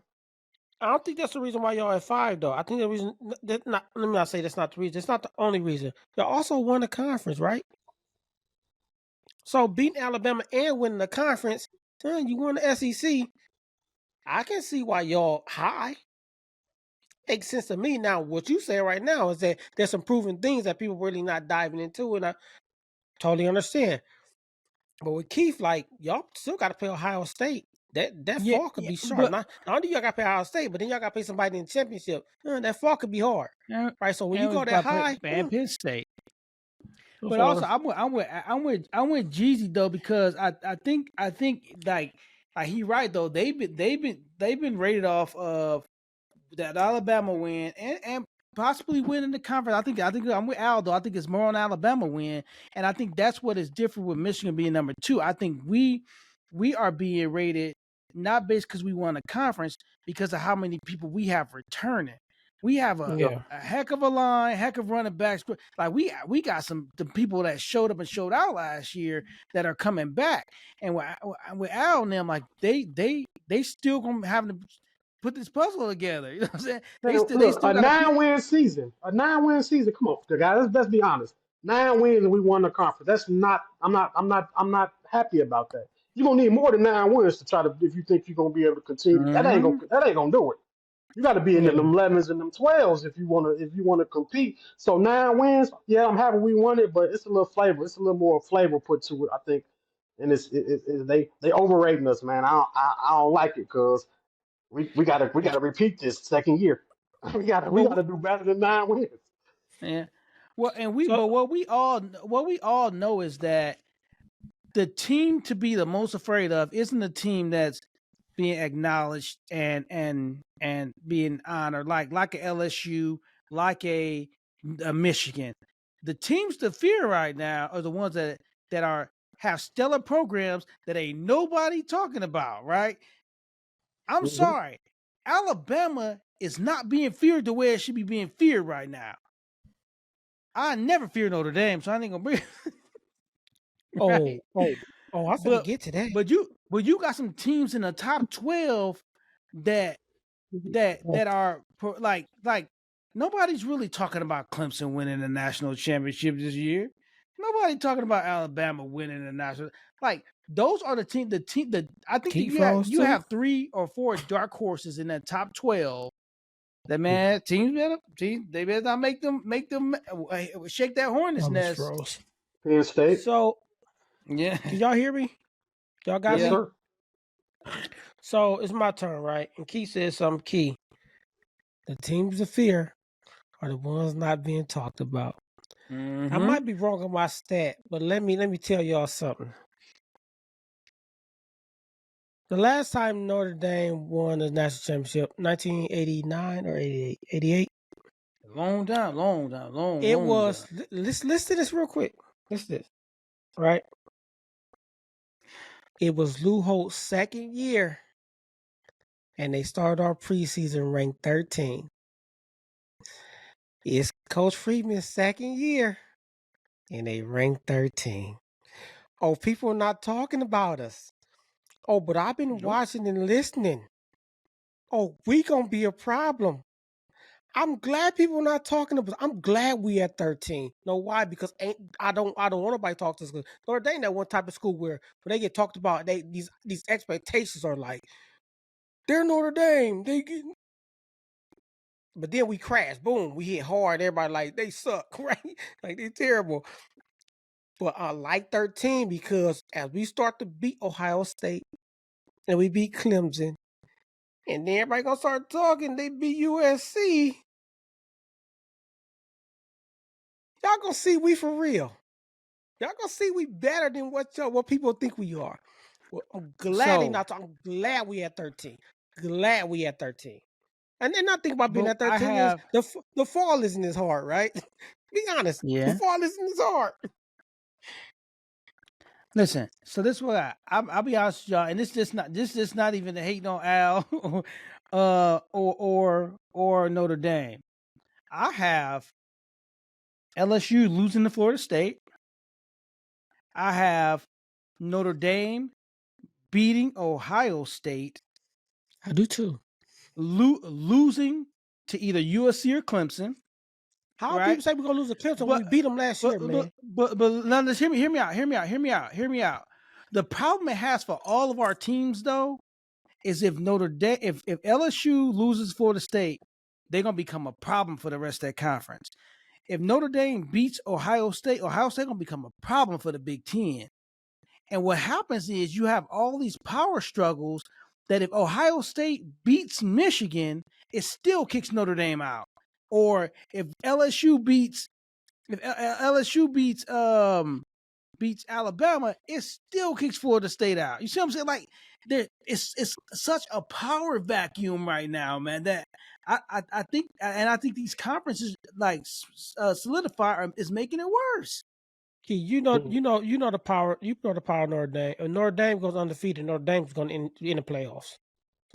I don't think that's the reason why y'all at 5, though. I think the reason let me not say that's not the reason. It's not the only reason. Y'all also won the conference, right? So beating Alabama and winning the conference, you won the SEC. I can see why y'all high. Makes sense to me. Now, what you say right now is that there's some proven things that people really not diving into, and I totally understand. But with Keith, like, y'all still got to play Ohio State. That fall could be sharp. Not only y'all got to play Ohio State, but then y'all got to play somebody in the championship. That fall could be hard, right? So when you go that high, Penn State. But also, I'm with Jeezy though, because I think like he right though. They've been rated off of that Alabama win and possibly winning the conference. I think I'm with Al though. I think it's more on Alabama win, and I think that's what is different with Michigan being number 2. I think we are being rated not based because we won a conference, because of how many people we have returning. We have a heck of a line, heck of running backs. Like we got the people that showed up and showed out last year that are coming back. And with Al and them, like they still gonna have to put this puzzle together. You know what I'm saying? Man, They look, still a got to put. 9-win season. A 9-win season. Come on, guys. Let's be honest. 9 wins and we won the conference. That's not. I'm not happy about that. You're gonna need more than 9 wins to try to if you think you're gonna be able to continue. That ain't Mm-hmm. gonna do it. You got to be in them 11s and them 12s if you wanna compete. So 9 wins, yeah, I'm happy we won it, but it's a little flavor. It's a little more flavor put to it, I think. And they overrating us, man. I don't like it because we gotta repeat this second year. we gotta do better than 9 wins. Yeah. Well, So but what we all know is that the team to be the most afraid of isn't the team that's being acknowledged and being honored like a LSU, like a Michigan. The teams to fear right now are the ones that are have stellar programs that ain't nobody talking about, right? I'm Mm-hmm. sorry. Alabama is not being feared the way it should be being feared right now. I never fear Notre Dame, so I ain't gonna bring right. I finna get to that. But you got some teams in the top 12 that are like nobody's really talking about Clemson winning the national championship this year. Nobody talking about Alabama winning the national. Like those are the team that I think that Keep you have 3 or 4 dark horses in that top 12. That man they better not make them shake that hornet's nest. froze. Penn State. So Yeah. can y'all hear me? Y'all got Yes, Yeah. me? sir. So it's my turn, right? And Key says something key. The teams of fear are the ones not being talked about. Mm-hmm. I might be wrong on my stat, but let me tell y'all something. The last time Notre Dame won the national championship, 1989 or 88? 88? Long time. It was, listen to this real quick. Listen to this, right? It was Lou Holt's second year, and they started our preseason ranked 13. It's Coach Freeman's second year, and they ranked 13. Oh, people are not talking about us. Oh, but I've been watching and listening. Oh, we gonna be a problem. I'm glad people are not talking about us. I'm glad we at 13. Know why? Because I don't want nobody to talk to us. Notre Dame that one type of school where when they get talked about, these expectations are like they're Notre Dame. But then we crash. Boom, we hit hard. Everybody like they suck, right? Like they're terrible. But I like 13 because as we start to beat Ohio State and we beat Clemson, and then everybody gonna start talking, they beat USC. Y'all gonna see we for real. Y'all gonna see we better than what people think we are. Well, I'm glad they not talking. I'm glad we at 13. Glad we at 13. And then I think about being at 13 is the fall isn't as hard, right? Be honest. Yeah. The fall isn't as hard. Listen, so this is what I'll be honest with y'all, and this is not even a hating on Al or Notre Dame. I have LSU losing to Florida State. I have Notre Dame beating Ohio State. I do too. Losing to either USC or Clemson. How people say we're gonna lose to Clemson when we beat them last year, man? But now just hear me out. The problem it has for all of our teams though is if Notre Dame, if LSU loses Florida State, they're gonna become a problem for the rest of that conference. If Notre Dame beats Ohio State gonna become a problem for the Big Ten. And what happens is you have all these power struggles that if Ohio State beats Michigan, it still kicks Notre Dame out. Or if LSU beats beats Alabama, it still kicks Florida State out. You see what I'm saying? Like it's such a power vacuum right now, man. That I think these conferences like solidify is making it worse. You know the power. You know the power of Notre Dame. If Notre Dame goes undefeated, Notre Dame's going to in the playoffs.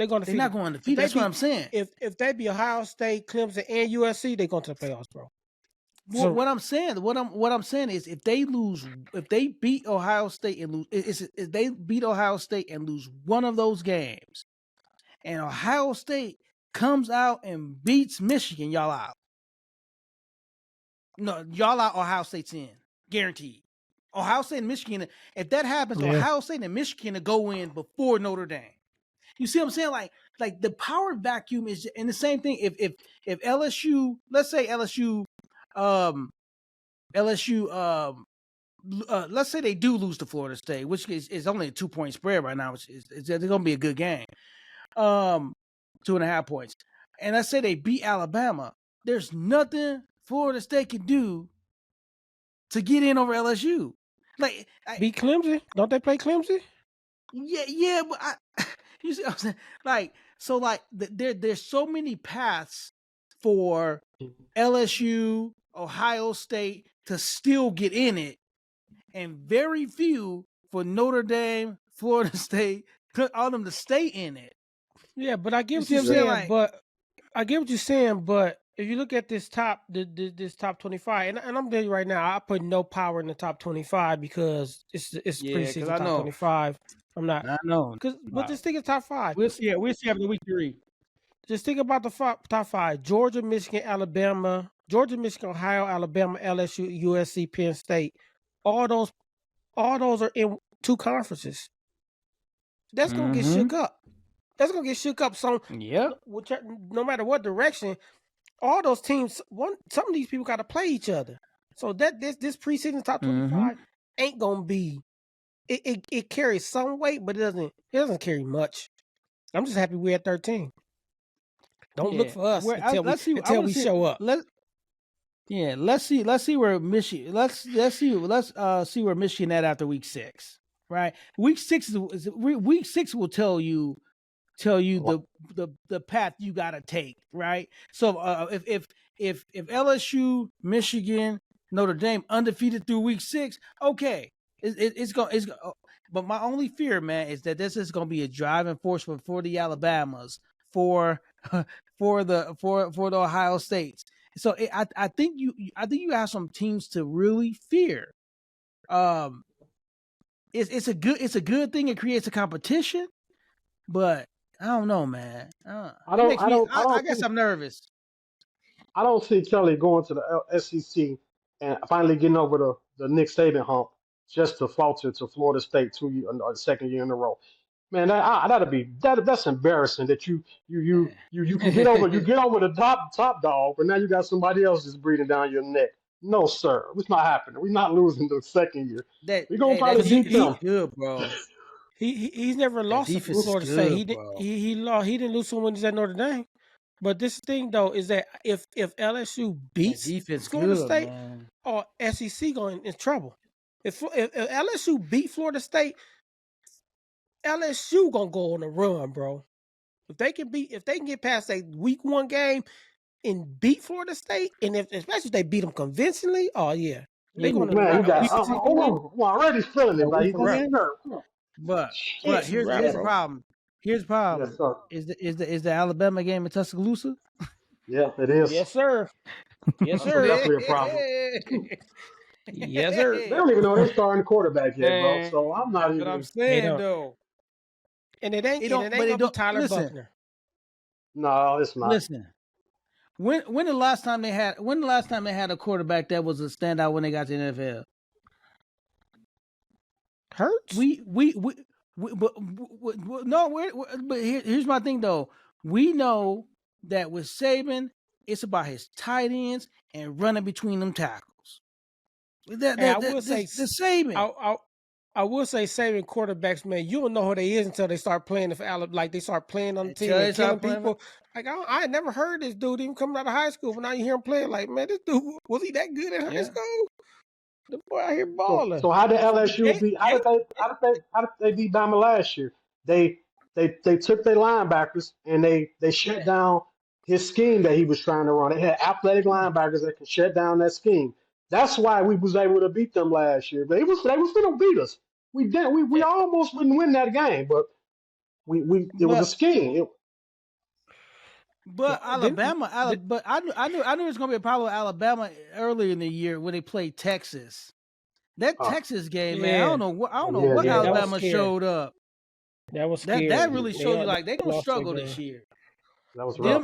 They're going to They're not going undefeated. That's what I'm saying. If they be Ohio State, Clemson, and USC, they're going to the playoffs, bro. So, what I'm saying is, if they beat Ohio State and lose, if they beat Ohio State and lose one of those games, and Ohio State comes out and beats Michigan, y'all out. No, y'all out. Ohio State's in, guaranteed. Ohio State and Michigan. If that happens, Ohio State and Michigan to go in before Notre Dame. You see what I'm saying? Like the power vacuum is, and the same thing. If LSU, let's say LSU, let's say they do lose to Florida State, which is only a 2-point spread right now. It's going to be a good game. 2.5 points. And let's say they beat Alabama. There's nothing Florida State can do to get in over LSU. Like beat Clemson? Don't they play Clemson? Yeah, but you see what I'm saying? There's so many paths for LSU, Ohio State to still get in it, and very few for Notre Dame, Florida State, all them to stay in it. Yeah, but I get what you're saying. But if you look at this top 25, and I'm telling you right now, I put no power in the top 25 because it's preseason top 25. I'm not. I know. But just think of top 5. We'll see after week 3. Just think about the top 5: Georgia, Michigan, Alabama, Ohio, Alabama, LSU, USC, Penn State. All those are in 2 conferences. That's gonna get shook up. That's gonna get shook up. So no matter what direction, all those teams, some of these people got to play each other. So this preseason top 25 ain't gonna be. It carries some weight, but it doesn't carry much. I'm just happy we're at 13. Don't look for us until we show up. Let's see where Michigan. Let's see where Michigan at after week 6. Right, week 6 will tell you the path you got to take. Right, so if LSU, Michigan, Notre Dame undefeated through week 6, okay, it's going. But my only fear, man, is that this is going to be a driving force for the Alabamas, for the Ohio States. So I think you have some teams to really fear. It's a good thing. It creates a competition, but I don't know, man. I guess I'm nervous. I don't see Kelly going to the SEC and finally getting over the Nick Saban hump just to falter to Florida State the second year in a row. Man, that's embarrassing that you can get over the top dog, but now you got somebody else just breathing down your neck. No, sir, it's not happening. We're not losing the second year. We're gonna probably beat them. Good, bro. He's never lost to Florida State. He didn't lose when he's at Notre Dame. But this thing though is that if LSU beats Florida State, or SEC going in trouble. If LSU beat Florida State, LSU gonna go on a run, bro. If they can get past a week 1 game and beat Florida State, and especially if they beat them convincingly, oh yeah, they're gonna. Man, I'm already feeling it. Like he's gonna get hurt. But here's the problem. Here's the problem. Yes, is the Alabama game in Tuscaloosa? Yeah, it is. Yes, sir. Yes, sir. That's definitely a problem. Yes, sir. They don't even know they're starting the quarterback yet, bro. So I'm not even. But I'm saying though. And it ain't gonna be Tyler Buckner. No, it's not. Listen, when the last time they had a quarterback that was a standout when they got to the NFL? Hurts. But here's my thing though. We know that with Saban, it's about his tight ends and running between them tackles. I will say Saban. I will say Saban quarterbacks, man, you don't know who they is until they start playing. They start playing on the team and killing people. Like I had never heard this dude even coming out of high school. But now you hear him playing. Like, man, this dude, was he that good in high school? The boy out here balling. So how did LSU beat? How did they beat Bama last year? They took their linebackers and they shut down his scheme that he was trying to run. They had athletic linebackers that could shut down that scheme. That's why we was able to beat them last year. They was going to beat us. We almost wouldn't win that game, but It was a scheme. But Alabama, but I knew it was gonna be a problem with Alabama earlier in the year when they played Texas. That Texas game, man, I don't know what Alabama showed up. That was scary. That really showed you like they're gonna struggle this year. That was rough.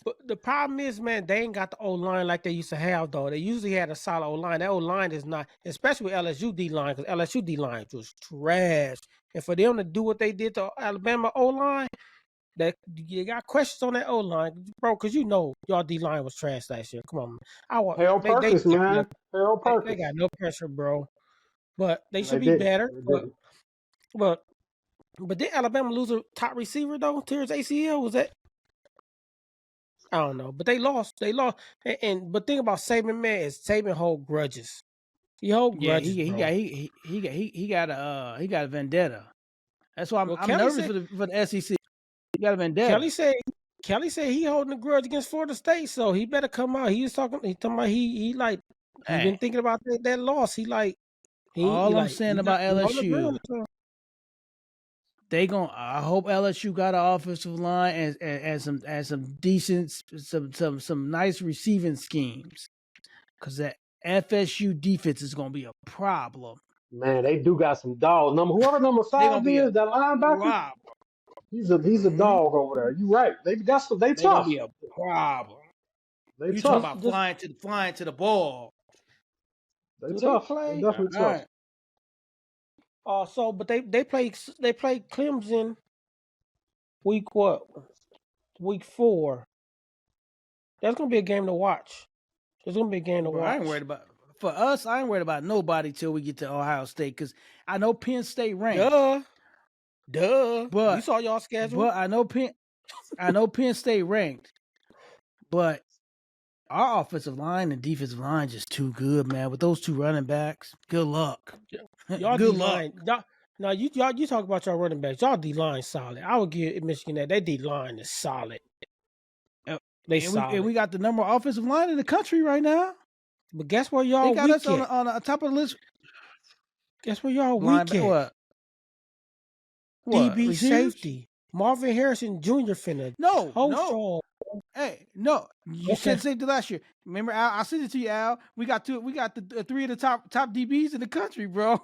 But the problem is, man, they ain't got the O line like they used to have though. They usually had a solid O line. That O line is not, especially with LSU D line, because LSU D line was trash. And for them to do what they did to Alabama O line, that you got questions on that O line, bro. Because you know y'all D line was trash last year. Come on, man. Harold Perkins, man. Harold Perkins. They got no pressure, bro. But they should be better. But did Alabama lose a top receiver though? Tears ACL, was that? I don't know, but they lost. But think about Saban, man, is Saban hold grudges. He hold grudges. He got a vendetta. That's why I'm nervous for the SEC. He got a vendetta. Kelly said he holding a grudge against Florida State, so he better come out. He talking about he been thinking about that loss. I'm saying about LSU. I hope LSU got an offensive line and some decent, some nice receiving schemes, because that FSU defense is gonna be a problem. Man, they do got some dogs. Whoever number 5 is, that linebacker, he's a dog over there. You right. They tough. Gonna be a problem. They you tough. talking about flying to the ball. They tough. They definitely tough. Right. But they played Clemson week 4. That's gonna be a game to watch. It's gonna be a game to watch. I ain't worried about nobody till we get to Ohio State, because I know Penn State ranked. Duh. But you saw y'all schedule. But I know Penn State ranked. But our offensive line and defensive line just too good, man. With those two running backs, good luck. Y'all good luck. Now you talk about y'all running backs. Y'all D line solid. I would give Michigan that. Their D line is solid. We got the number one offensive line in the country right now. But guess where y'all got us on the top of the list. Guess where y'all weak at? What? DB safety. Marvin Harrison Jr. finna. No. Hey, no. You said safety last year. Remember, Al? I sent it to you, Al. We got the 3 of the top DBs in the country, bro.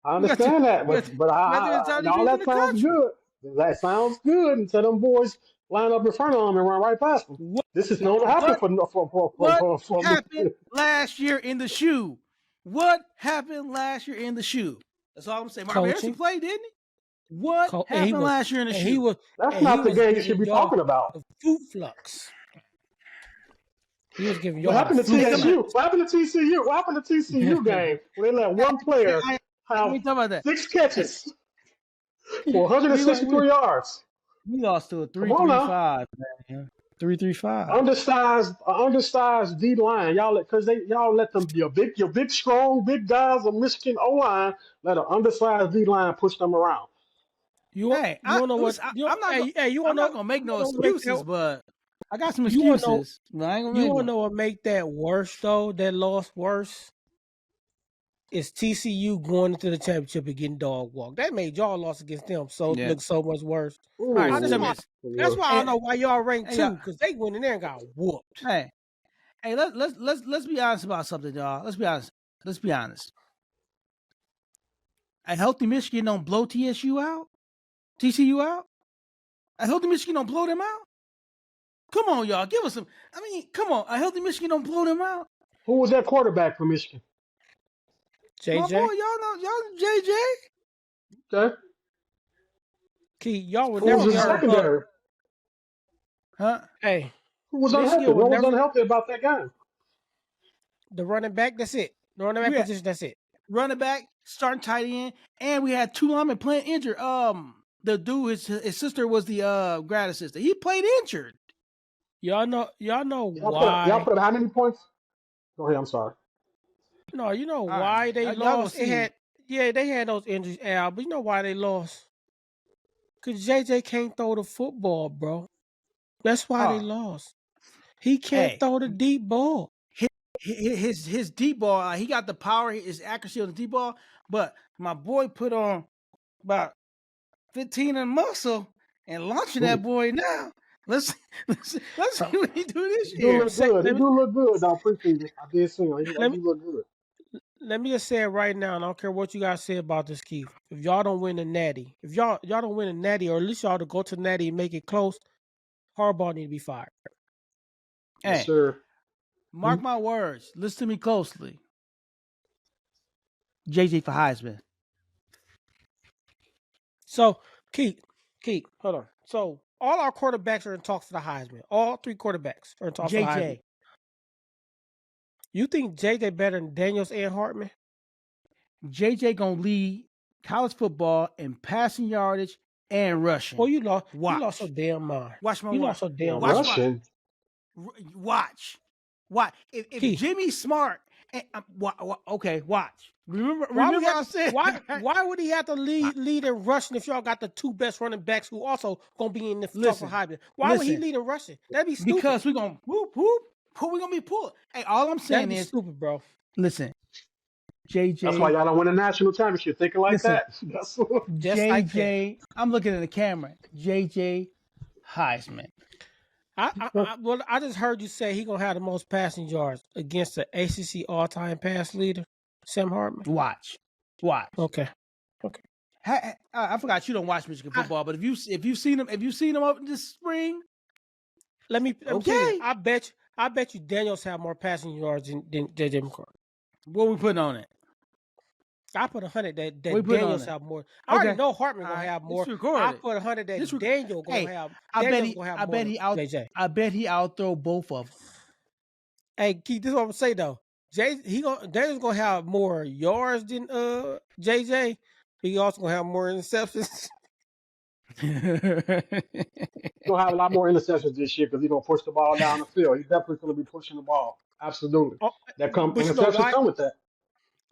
I understand that, but all that sounds good. That sounds good until them boys line up in front of them and run right past them. This is known to happen for What happened last year in the shoe? What happened last year in the shoe? That's all I'm saying. Marvin Harrison played, didn't he? What happened last year in the shoe? That's not the game you should be talking about. Fruit flux. He was giving What happened to TCU? What happened to TCU? What happened to TCU game where they let one player have 6 catches for 163 yards? We lost to a 3-3-5, man. 3-3-5. Undersized D line. Y'all let them your big strong big guys of Michigan O line let an undersized D line push them around. I'm not gonna make no excuses, but I got some excuses. You want to know what make that worse though? That loss worse is TCU going into the championship and getting dog walked. That made y'all loss against them look so much worse. Ooh, that's why I don't know why y'all ranked 2, because they went in there and got whooped. Hey, let's be honest about something, y'all. Let's be honest. A healthy Michigan don't blow TCU out. A healthy Michigan don't blow them out. Come on, y'all. Give us some. I mean, come on. A healthy Michigan don't blow them out. Who was that quarterback for Michigan? JJ. My boy, y'all JJ. Okay. Key, y'all would Who never was the secondary? Huh? Hey. Who was unhealthy? What was unhealthy about that game? The running back, that's it. The running back position, that's it. Running back, starting tight end, and we had 2 linemen playing injured. The dude, his sister was the grad assistant. He played injured. Y'all know why. Y'all put up how many points? Go ahead, I'm sorry. No, you know why they lost? They had those injuries, Al, but you know why they lost? Because JJ can't throw the football, bro. That's why they lost. He can't throw the deep ball. His deep ball, he got the power, his accuracy on the deep ball, but my boy put on about 15 and muscle and launching that boy now. Let's see what he do this He do year. look good. He do look good though, preseason. I did see him. He let me do look good. let me just say it right now, and I don't care what you guys say about this, Keith. If y'all don't win the natty, if y'all don't win a natty, or at least y'all to go to the natty and make it close, Harbaugh need to be fired. Yes, Hey, sir. mark my words. Listen to me closely. JJ for Heisman. So, Keith, hold on. So, all our quarterbacks are in talks for the Heisman. All 3 quarterbacks are in talks for the Heisman. JJ. You think JJ better than Daniels and Hartman? JJ gonna lead college football in passing yardage and rushing. Oh, you lost Watch. your damn mind. Watch my You word. lost your damn And mind. rushing. Watch. If Keith. Jimmy's smart, okay, watch. Remember I said Why would he have to lead in rushing if y'all got the 2 best running backs who also gonna be in the talk for Heisman? Why would he lead in rushing? That'd be stupid. Because we're gonna whoop whoop. We're gonna be pulled. Hey, all I'm saying That'd be is stupid, bro. listen, JJ. That's why y'all don't win a national championship thinking like Listen, that. That's what. Just like that. JJ. I'm looking at the camera. JJ Heisman. I just heard you say he gonna have the most passing yards against the ACC all-time pass leader, Sam Hartman. Watch. Okay. I forgot you don't watch Michigan football, but if you've seen him up this spring, let me tell okay. you, I bet you Daniels have more passing yards than JJ McCarthy. What we putting on it? I put 100 that Daniels have more. I already know Hartman gonna have more. I put 100 that Daniel gonna have. I bet he outthrow both of them. Hey, Keith, this is what I'm gonna say though. Daniel's gonna have more yards than JJ. He also gonna have more interceptions. He's gonna have a lot more interceptions this year because he's gonna push the ball down the field. He's definitely gonna be pushing the ball. Absolutely. Interceptions come with that.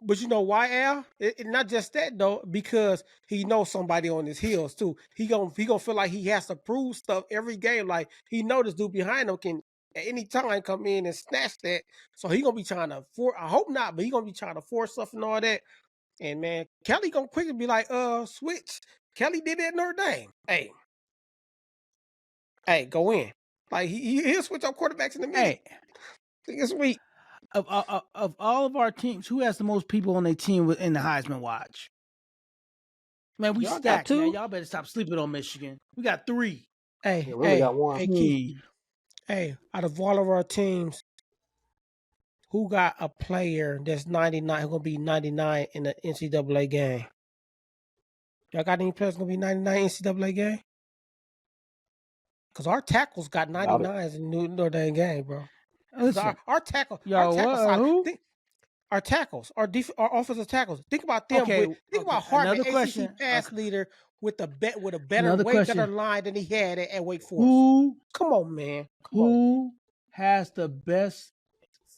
But you know why, Al? Not just that though, because he knows somebody on his heels too. He gonna feel like he has to prove stuff every game. Like he know this dude behind him can at any time come in and snatch that. So he gonna be trying to I hope not, but he gonna be trying to force stuff and all that. And man, Kelly gonna quickly be like, switch. Kelly did that in Notre Dame. Hey, go in. Like he'll switch up quarterbacks in the minute. It's sweet. Of all of our teams, who has the most people on their team in the Heisman watch? Man, we stacked, man. Y'all better stop sleeping on Michigan. We got 3. We really got 1. Hey, out of all of our teams, who got a player that's 99, who's going to be 99 in the NCAA game? Y'all got any players going to be 99 NCAA game? Because our tackles got 99s in the Notre Dame game, bro. Listen, our tackle, our tackles, our offensive tackles. Think about them. Think about Hartman, ACC pass leader with a better line than he had at Wake Forest. Come on, man. Who has the best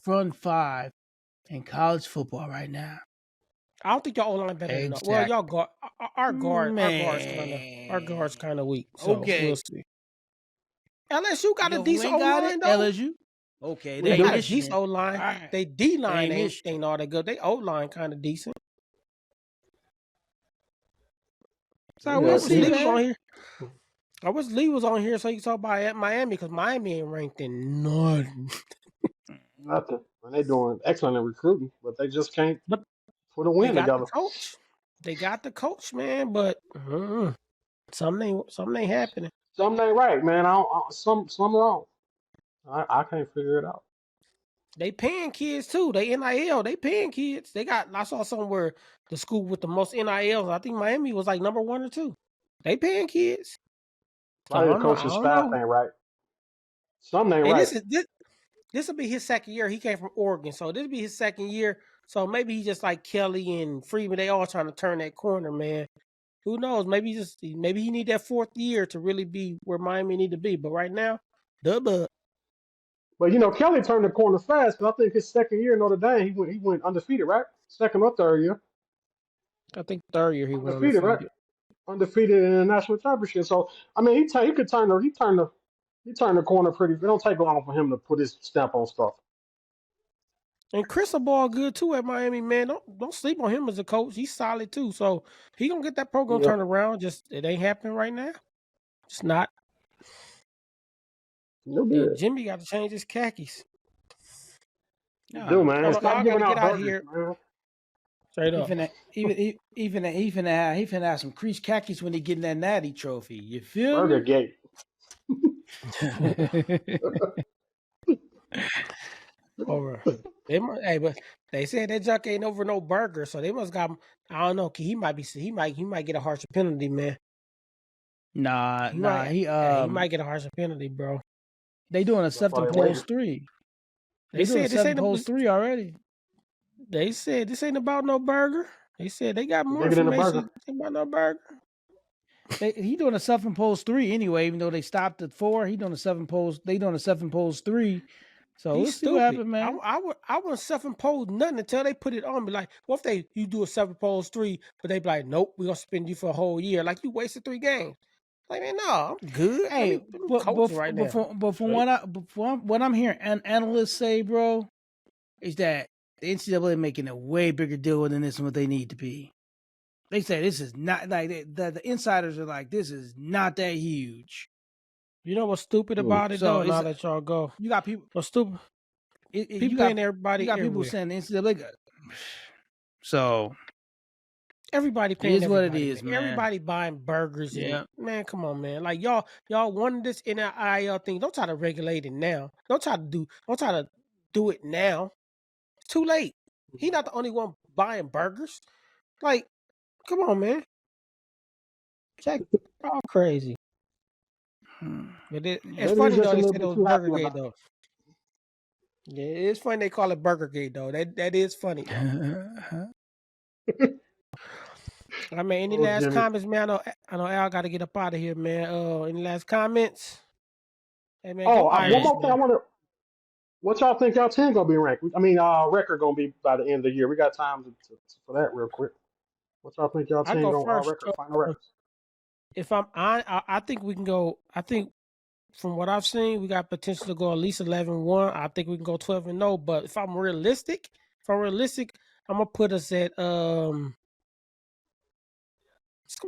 front 5 in college football right now? I don't think y'all O-line better than us. Well, y'all guard our guard's kind of weak. So we'll see. LSU got a decent O-line though. LSU. Okay, they got a decent O-line. Right. They D-line ain't all that good. They O-line kind of decent. So we'll see. I wish Lee was on here so you can talk about Miami because Miami ain't ranked in nothing. Nothing. And they're doing excellent in recruiting, but they just can't put a win together. They got the coach, man, but something ain't happening. Something ain't right, man. Something wrong. I can't figure it out. They paying kids too. They NIL. They paying kids. I saw somewhere the school with the most NILs. I think Miami was like number 1 or 2. They paying kids. Probably the coach's staff ain't right. Something ain't right. This will be his second year. He came from Oregon, so this will be his second year. So maybe he just like Kelly and Freeman. They all trying to turn that corner, man. Who knows? Maybe he need that 4th year to really be where Miami need to be. But right now, But Kelly turned the corner fast. But I think his second year in Notre Dame, he went undefeated, right? Second or third year. I think 3rd year he went undefeated, right? Undefeated in the national championship. So I mean, he could turn the corner pretty. It don't take long for him to put his stamp on stuff. And Chris a ball good too at Miami, man. Don't sleep on him as a coach. He's solid too. So he gonna get that program turned around. Just it ain't happening right now. It's not. No good. Jimmy got to change his khakis. You do, man. I Stop gotta giving get out out burgers, here. man. Straight up. He finna have some creased khakis when he get in that natty trophy. You feel Burger me? gate. Over. Hey, but they said that junk ain't over no burger, so they must got. I don't know. He might get a harsher penalty, man. He might get a harsher penalty, bro. They doing a self-imposed 3. They doing a self-imposed 3 already. They said this ain't about no burger. They said they got more information about no burger. He doing a self-imposed 3 anyway, even though they stopped at 4. He doing a self-imposed. They doing a self-imposed 3. So we'll see what happens, man. I wouldn't self-impose nothing until they put it on me. Like, what if you do a self-imposed 3, but they be like, nope, we're gonna suspend you for a whole year. Like you wasted 3 games. Like, man, no, I'm good. Hey, but from what I'm hearing analysts say, bro, is that the NCAA making a way bigger deal than this and what they need to be. They say this is not like the insiders are like, this is not that huge. You know what's stupid about it though? Now that y'all go, you got people. What's stupid? People paying everybody. You got everywhere. people saying the NCAA. So everybody paying. It is what it is, man. man. Everybody buying burgers. Yeah, man, come on, man. Like y'all wanted this NIL thing. Don't try to regulate it now. Don't try to do it now. It's too late. He's not the only one buying burgers. Like, come on, man. Jack, all crazy. But it's funny though. They said it was Burger Gate though. Yeah, it's funny they call it Burger Gate though. That is funny though. I mean, any last comments, man? I know Al got to get up out of here, man. Any last comments? Hey, man, one more thing. I wonder what y'all think y'all team gonna be ranked. I mean, record gonna be by the end of the year. We got time for that real quick. What y'all think y'all team gonna record? Final records. If I think we can go. I think from what I've seen, we got potential to go at least 11-1. I think we can go 12-0. But if I'm realistic, I'm gonna put us at It's gonna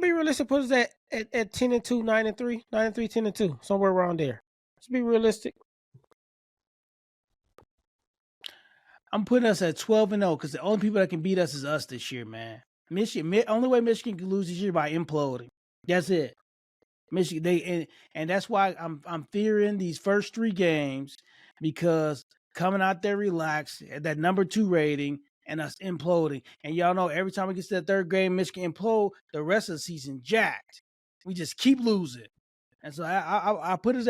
be realistic. Put us at 10-2, 9-3, 9-3, 10-2, somewhere around there. Let's be realistic. I'm putting us at 12-0 because the only people that can beat us is us this year, man. Michigan, only way Michigan can lose this year by imploding. That's it. Michigan, and that's why I'm fearing these first 3 games because coming out there relaxed at that number 2 rating and us imploding. And y'all know every time we get to that 3rd game, Michigan implode, the rest of the season jacked. We just keep losing. And so I put us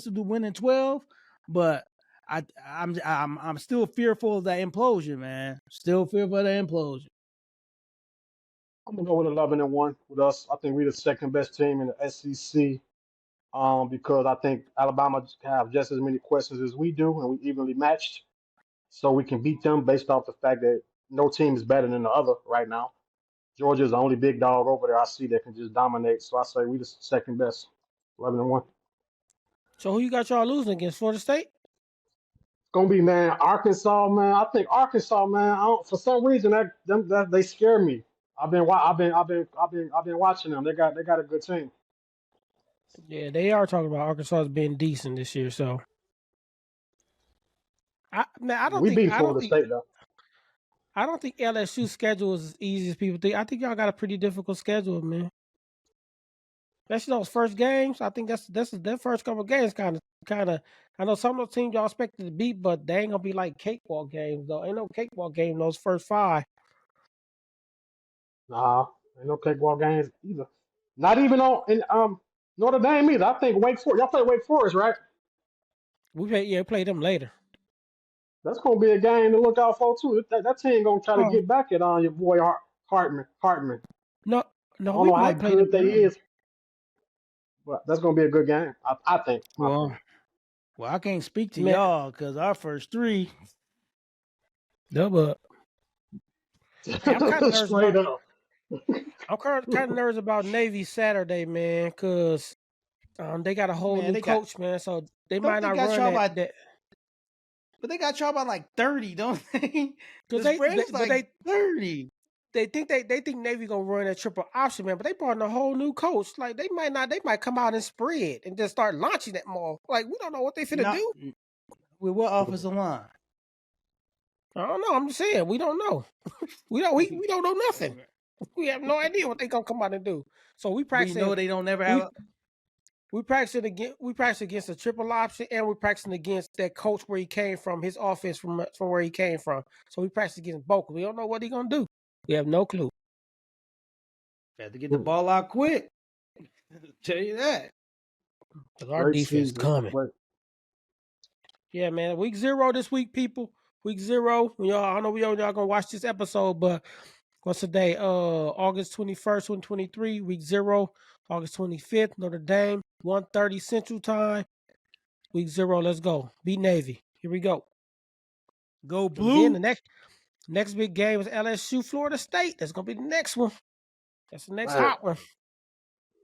to do winning 12, but I'm still fearful of that implosion, man. Still fearful of that implosion. I'm gonna go with 11-1 with us. I think we're the second best team in the SEC. Because I think Alabama have just as many questions as we do, and we evenly matched, so we can beat them based off the fact that no team is better than the other right now. Georgia's the only big dog over there I see that can just dominate. So I say we the second best, 11-1. So who you got y'all losing against? Florida State? It's gonna be, man, Arkansas, man. I think Arkansas, man. For some reason that they scare me. I've been watching them. They got a good team. Yeah, they are talking about Arkansas as being decent this year. So I beat Florida State though. I don't think LSU's schedule is as easy as people think. I think y'all got a pretty difficult schedule, man. Especially those first games. I think that's their first couple of games kind of. I know some of the teams y'all expected to beat, but they ain't gonna be like cakewalk games though. Ain't no cakewalk game in those first 5. Nah, ain't no cakewalk games either. Not even in Notre Dame either. I think Wake Forest. Y'all play Wake Forest, right? We play them later. That's gonna be a game to look out for too. That team gonna try to get back at your boy Hartman. No, I don't know how good they is, but that's gonna be a good game. I think. Well, I can't speak to y'all because our first 3. Double up. I'm kind of nervous Straight up. I'm kind of nervous about Navy Saturday, man, because they got a whole new coach, man. So they might not run that. But they got y'all by like 30, don't they? The Because spread's like 30. they think Navy gonna run that triple option, man. But they brought in a whole new coach. Like they might come out and spread and just start launching that mall. Like we don't know what they finna do. With what offensive line? I don't know. I'm just saying we don't know. we don't know nothing. We have no idea what they gonna come out and do. So we practice. We know they don't never have. We practice against a triple option, and we're practicing against that coach where he came from, his offense from where he came from. So we practice against both. We don't know what he's gonna do. We have no clue. Have to get the ball out quick. Tell you that. Because our defense coming. Yeah, man. Week 0 this week, people. Week 0. I know y'all gonna watch this episode, but what's the day? August 21st, 2023, week 0. August 25th, Notre Dame, 1:30 Central Time. Week 0, let's go. Beat Navy. Here we go. Go Blue. And then the next big game is LSU, Florida State. That's gonna be the next one. That's the next hot one.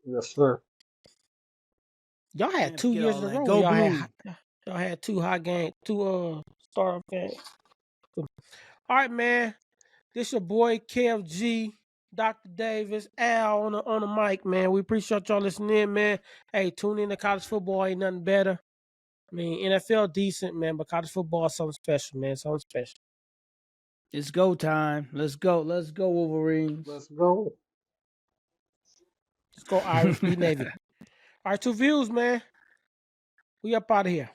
Yes, sir. Y'all had 2 years in a row. Go Blue. Y'all had 2 hot games, 2 startup games. All right, man. This your boy KFG, Dr. Davis, Al on the mic, man. We appreciate y'all listening in, man. Hey, tune in to college football. Ain't nothing better. I mean, NFL decent, man, but college football is something special, man. Something special. It's go time. Let's go. Let's go, Wolverines. Let's go. Let's go, Irish. Be Navy. All right, TuVues, man. We up out of here.